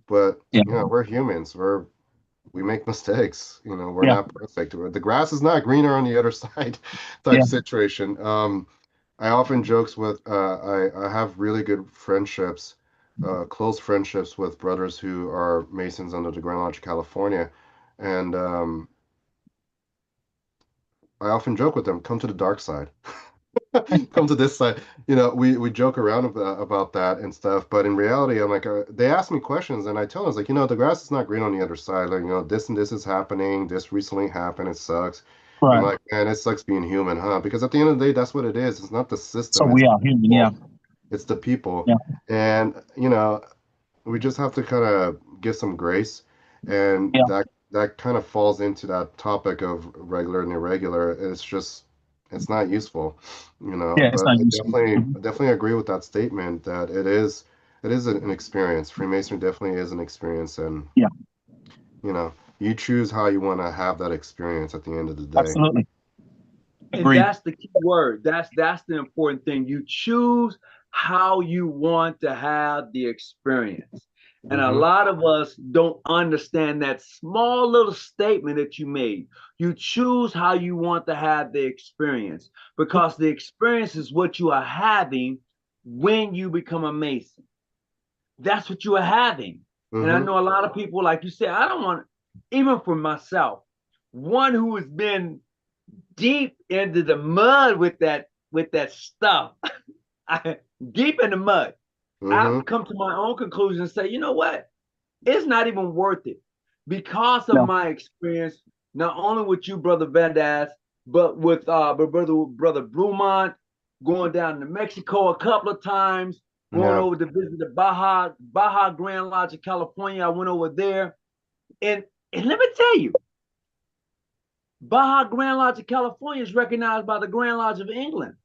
But Yeah. we're humans. We make mistakes. We're Yeah. not perfect. The grass is not greener on the other side type Yeah. situation. I often jokes with I have really good friendships, close friendships with brothers who are Masons under the Grand Lodge of California, and I often joke with them, come to the dark side. Come to this side. We joke around about that and stuff, but in reality, I'm like, they ask me questions, and I tell them, it's like, the grass is not green on the other side. Like, this and this is happening. This recently happened. It sucks. I'm Right. like, man, it sucks being human, huh? Because at the end of the day, that's what it is. It's not the So system. It's we the are human. Yeah. people. It's the people. Yeah. And, we just have to kind of give some grace, and Yeah. that kind of falls into that topic of regular and irregular. It's not useful, Yeah. It's but not I useful. definitely Mhm. I definitely agree with that statement that it is an experience. Freemasonry definitely is an experience, and Yeah. you know you choose how you want to have that experience at the end of the day. Absolutely. And Agreed. that's the key word. That's the important thing. You choose how you want to have the experience. And a Hmm. lot of us don't understand that small little statement that you made. You choose how you want to have the experience because the experience is what you are having when you become a Mason. That's what you are having. And I Hmm. know a lot of people, like you said, I don't want, even for myself, one who has been deep into the mud with that stuff. Deep in the mud. Hmm. I've come to my own conclusion and say, you know what? It's not even worth it because of No. my experience, not only with you, brother Vandas, but with brother Brumont, going down to Mexico a couple of times, going Yeah. over to visit the Baja Grand Lodge of California. I went over there, and let me tell you, Baja Grand Lodge of California is recognized by the Grand Lodge of England.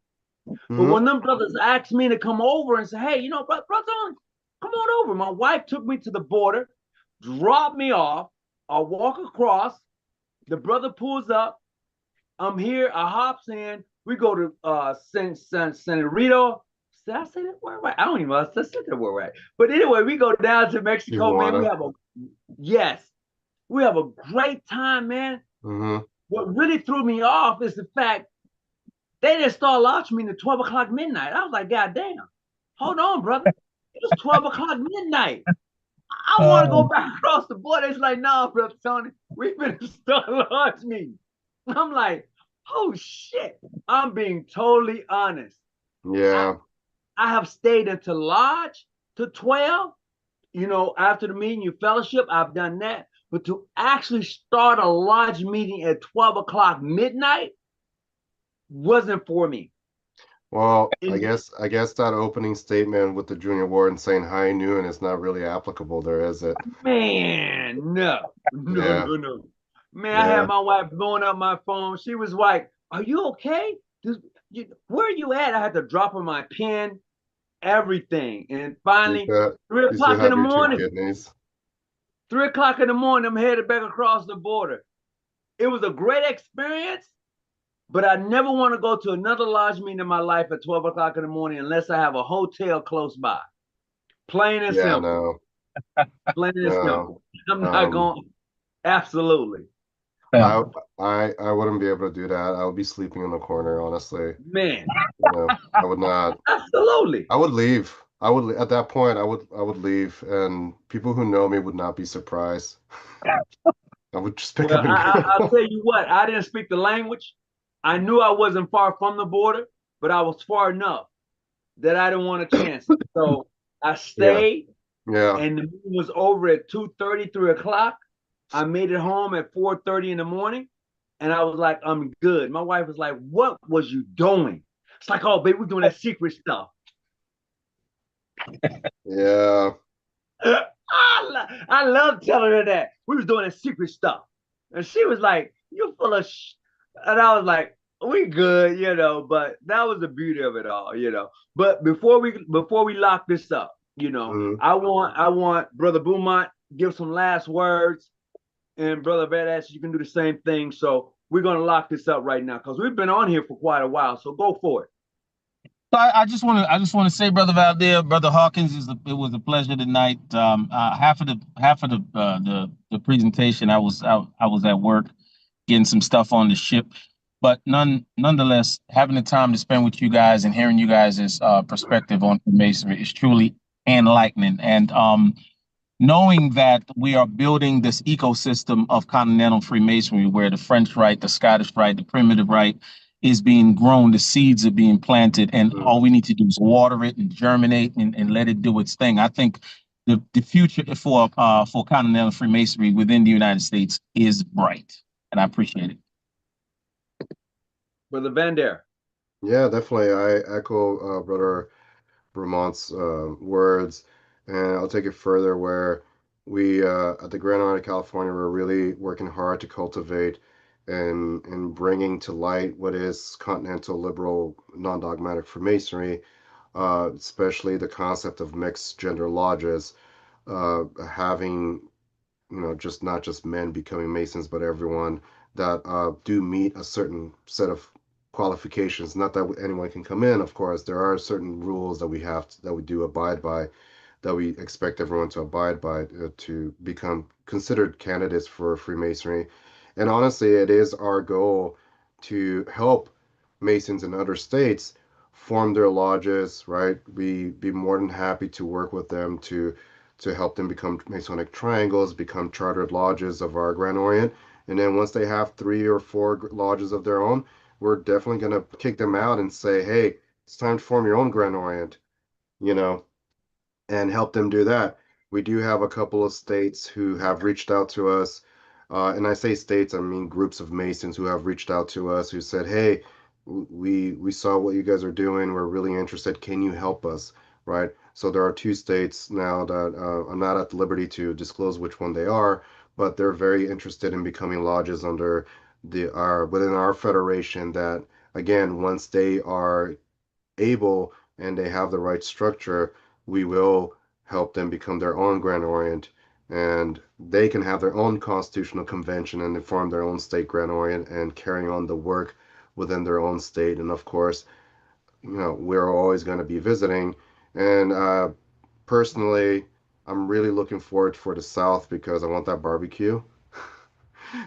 But Hmm. when them brothers asked me to come over and say, hey, brother, come on over. My wife took me to the border, dropped me off. I walk across. The brother pulls up. I'm here. I hops in. We go to San Rito. Did I say that word right? I don't even know if I said that word right. But anyway, we go down to Mexico, man. Tijuana. Yes, we have a great time, man. Hmm. What really threw me off is the fact they didn't start launching me at 12 o'clock midnight. I was like, God damn, hold on, brother. It was 12 o'clock midnight. I want to go Um, back across the border. It's like, nah, brother Tony, we finna start launch meeting. I'm like, oh shit. I'm being totally honest. I, Yeah. I have stayed until lodge to 12. After the meeting, you fellowship, I've done that. But to actually start a lodge meeting at 12 o'clock midnight wasn't for me. Well, I And guess I guess that opening statement with the junior warden saying high noon is not really applicable there, is it? man, no, no, Yeah. no, no. Man, I had Yeah. my wife blowing up my phone. She was like, are you okay? Where are you at? I had to drop her my pen, everything. And You finally, still, three you still o'clock in the have your two morning, kidneys. 3 o'clock in the morning, I'm headed back across the border. It was a great experience, but I never want to go to another lodge meeting in my life at 12 o'clock in the morning unless I have a hotel close by. Plain and Yeah, simple. no, Plain and no. simple. I'm not Um, going. Absolutely. yeah. I wouldn't be able to do that. I would be sleeping in the corner, honestly. Man, I would not. absolutely. I would leave. At that point, I would leave, and people who know me would not be surprised. I would just pick Well, up and I'll go. tell you what, I didn't speak the language. I knew I wasn't far from the border, but I was far enough that I didn't want to chance it. So I Yeah, stayed, yeah. and the meeting was over at 2:30, 3 o'clock. I made it home at 4:30 in the morning, and I was like, I'm good. My wife was like, what was you doing? It's like, oh, baby, we're doing that secret stuff. Yeah. I love telling her that. We was doing that secret stuff. And she was like, you full of And I was like, we good, but that was the beauty of it all. But before we lock this up, Mhm. I want Brother Beaumont give some last words, and Brother Badass, you can do the same thing. So we're gonna lock this up right now because we've been on here for quite a while. So go for it. So I just want to say, Brother Valdez, Brother Hawkins, it was a pleasure tonight. Half of the presentation, I was at work getting some stuff on the ship. But nonetheless, having the time to spend with you guys and hearing you guys' perspective on Freemasonry is truly enlightening. And knowing that we are building this ecosystem of Continental Freemasonry, where the French Rite, the Scottish Rite, the Primitive Rite is being grown, the seeds are being planted, and all we need to do is water it and germinate and let it do its thing. I think the future for Continental Freemasonry within the United States is bright, and I appreciate it. Brother Van Der. Yeah, definitely. I echo Brother Vermont's words, and I'll take it further where we at the Grand Orient, California, we're really working hard to cultivate and bringing to light what is continental liberal non-dogmatic Freemasonry, especially the concept of mixed gender lodges, having just not just men becoming Masons, but everyone that do meet a certain set of qualifications. Not that anyone can come in, of course. There are certain rules that that we do abide by, that we expect everyone to abide by to become considered candidates for Freemasonry. And honestly, it is our goal to help Masons in other states form their lodges, right? We be more than happy to work with them to help them become Masonic triangles, become chartered lodges of our Grand Orient. And then once they have 3 or 4 lodges of their own, we're definitely going to kick them out and say, hey, it's time to form your own Grand Orient, you know, and help them do that. We do have a couple of states who have reached out to us. And I say states, I mean groups of Masons who have reached out to us who said, hey, we saw what you guys are doing. We're really interested. Can you help us? Right? So there are 2 states now that I'm not at the liberty to disclose which one they are, but they're very interested in becoming lodges under within our federation that, again, once they are able and they have the right structure, we will help them become their own Grand Orient, and they can have their own constitutional convention and form their own state Grand Orient and carry on the work within their own state. And of course, we're always going to be visiting. And personally, I'm really looking forward for the South because I want that barbecue.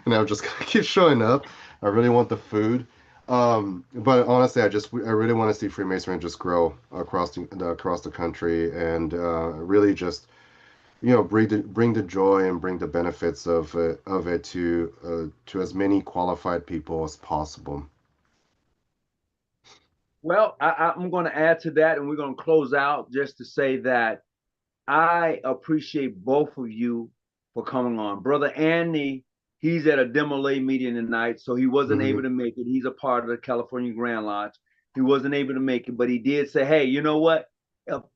And I'm just gonna keep showing up. I really want the food. But honestly, I really want to see Freemasonry just grow across the country and really just bring the joy and bring the benefits of it to as many qualified people as possible. Well, I'm going to add to that, and we're going to close out just to say that I appreciate both of you for coming on. Brother Andy, he's at a demo lay meeting tonight, so he wasn't able to make it. He's a part of the California Grand Lodge. He wasn't able to make it, but he did say, hey, you know what?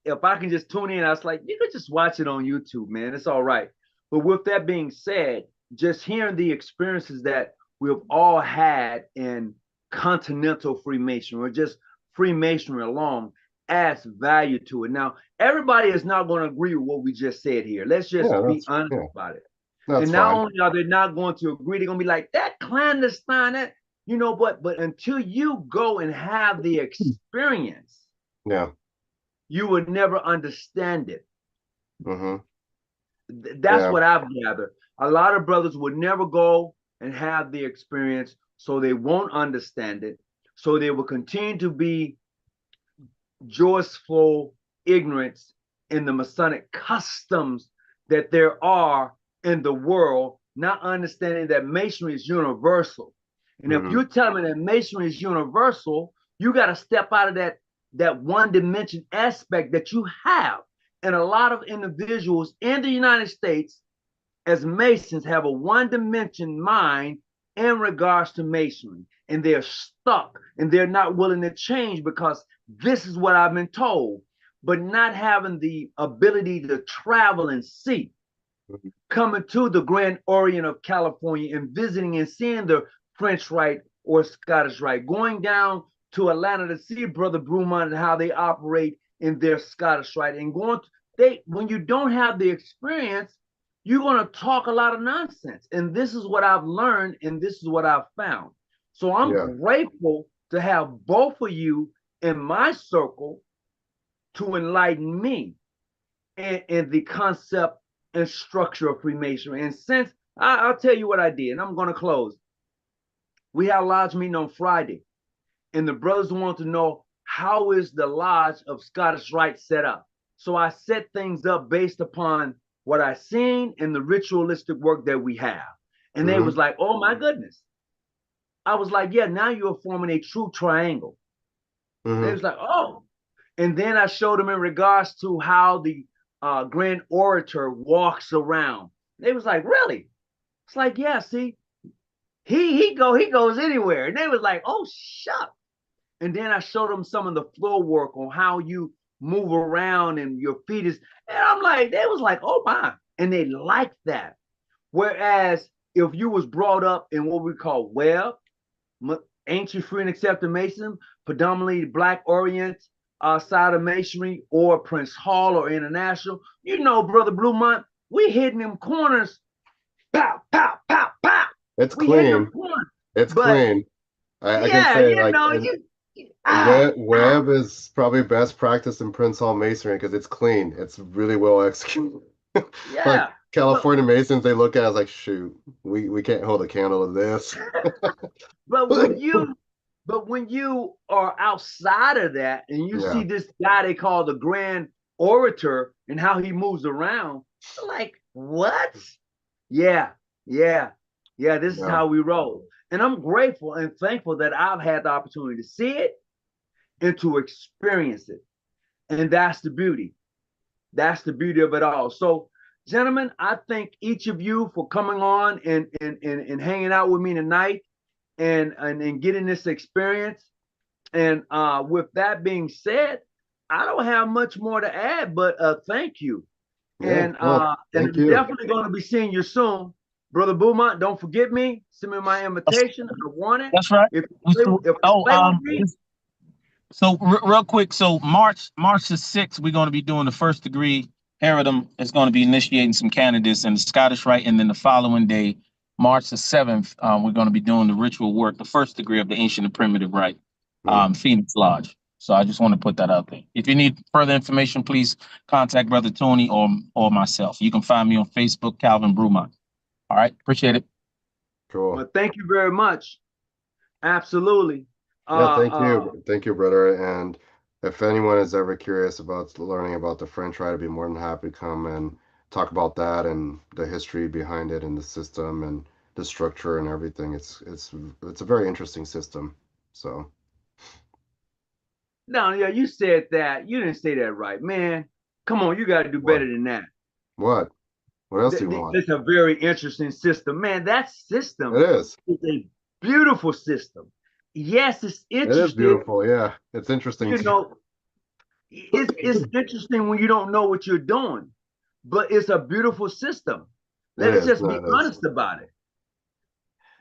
If I can just tune in, I was like, you could just watch it on YouTube, man. It's all right. But with that being said, just hearing the experiences that we've all had in continental Freemasonry or just Freemasonry alone adds value to it. Now, everybody is not going to agree with what we just said here. Let's just be honest about it. And not only are they not going to agree, they're going to be like, that clandestine, that, but until you go and have the experience, you would never understand it. That's what I've gathered. A lot of brothers would never go and have the experience, so they won't understand it. So they will continue to be joyful ignorance in the Masonic customs that there are in the world, not understanding that Masonry is universal. And if you're telling me that Masonry is universal, you got to step out of that one dimension aspect that you have. And a lot of individuals in the United States as Masons have a one dimension mind in regards to Masonry, and they're stuck and they're not willing to change because this is what I've been told, but not having the ability to travel and see. Coming to the Grand Orient of California and visiting and seeing the French Rite or Scottish Rite, going down to Atlanta to see Brother Brumont and how they operate in their Scottish Rite, and when you don't have the experience, you're going to talk a lot of nonsense. And this is what I've learned, and this is what I've found. So I'm grateful to have both of you in my circle to enlighten me in the concept and structure of Freemasonry. And since I'll tell you what I did, and I'm going to close. we had a lodge meeting on Friday, and the brothers wanted to know how is the lodge of Scottish Rite set up. So I set things up based upon what I seen and the ritualistic work that we have. And they was like, oh my goodness. I was like, yeah, now you're forming a true triangle. They was like, oh. And then I showed them in regards to how the Grand Orator walks around. They was like, really? It's like, yeah, see, he goes anywhere. And they was like, oh, shucks. And then I showed them some of the floor work on how you move around and your feet is, and I'm like, they was like, oh my. And they liked that. Whereas if you was brought up in what we call Webb, ancient free and accepted Mason, predominantly Black Orient side of Masonry, or Prince Hall or International, you know, Brother Bluemont, we hitting them corners, pow, pow, pow, pow. It's we hitting them clean. corners. It's But clean. I can yeah, say, you like, know, Webb is probably best practice in Prince Hall Masonry because it's clean. It's really well executed. Like yeah. California Masons, they look at it as like, shoot, we can't hold a candle to this. But when you are outside of that and you Yeah. see this guy they call the Grand Orator and how he moves around, like, what? Yeah, yeah, yeah. This is Yeah. how we roll. And I'm grateful and thankful that I've had the opportunity to see it and to experience it. And that's the beauty. That's the beauty of it all. So, gentlemen, I thank each of you for coming on and hanging out with me tonight and getting this experience. And with that being said, I don't have much more to add, but thank you. Yeah, well, And thank I'm you. definitely going to be seeing you soon. Brother Beaumont, don't forget me. Send me my invitation. I want it. That's right. If you play with me, So real quick, so March the 6th, we're going to be doing the first degree. Herodom is going to be initiating some candidates in the Scottish Rite, and then the following day, March the 7th, we're going to be doing the ritual work, the first degree of the ancient and primitive rite, Phoenix Lodge. So I just want to put that out there. If you need further information, please contact Brother Tony or myself. You can find me on Facebook, Calvin Brumont. All right, appreciate it. Cool. Well, thank you very much. Absolutely. Yeah, thank you, brother. And if anyone is ever curious about learning about the French Rite, I'd be more than happy to come and talk about that and the history behind it and the system and the structure and everything. It's a very interesting system. So No, yeah, you said that. You didn't say that right, man. Come on, you got to do what? better than that. What? What else do you want? It's a very interesting system, man. That system It is. is a beautiful system. Yes, it's It is interesting. beautiful. Yeah, it's interesting You too. know, it's interesting when you don't know what you're doing, but it's a beautiful system. It Let's is. just No, be it is. honest about it.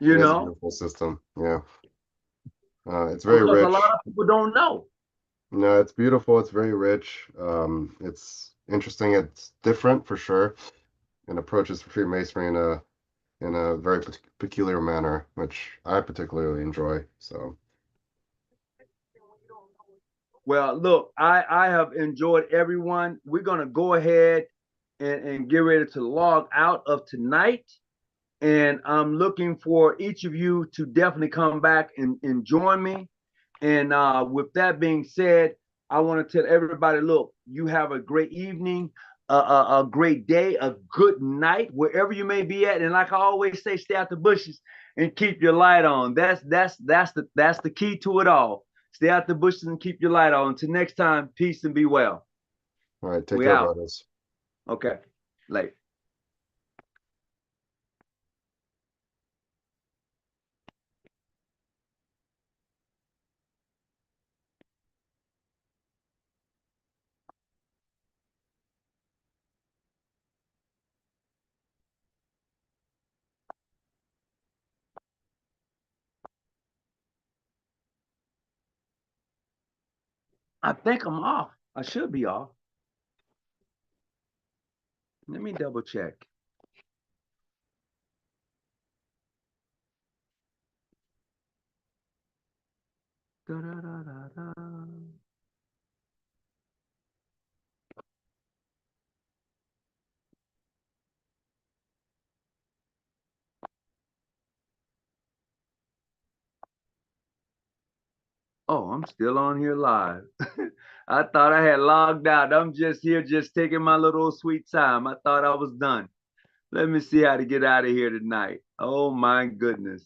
It You is a know, beautiful system. Yeah. It's very because a rich. lot of people don't know. No, it's beautiful. It's very rich. It's interesting. It's different for sure, and approaches Freemasonry in a very peculiar manner, which I particularly enjoy. So Well, look, I have enjoyed everyone. We're gonna go ahead and get ready to log out of tonight. And I'm looking for each of you to definitely come back and join me. And with that being said, I want to tell everybody, look, you have a great evening, a great day, a good night, wherever you may be at. And like I always say, stay out the bushes and keep your light on. That's the key to it all. Stay out the bushes and keep your light on. Until next time, peace and be well. all right, take We care, out. brothers. Okay, late. I think I'm off. I should be off. Let me double check. Da, da, da, da, da. Oh, I'm still on here live. I thought I had logged out. I'm just here, just taking my little sweet time. I thought I was done. Let me see how to get out of here tonight. Oh my goodness.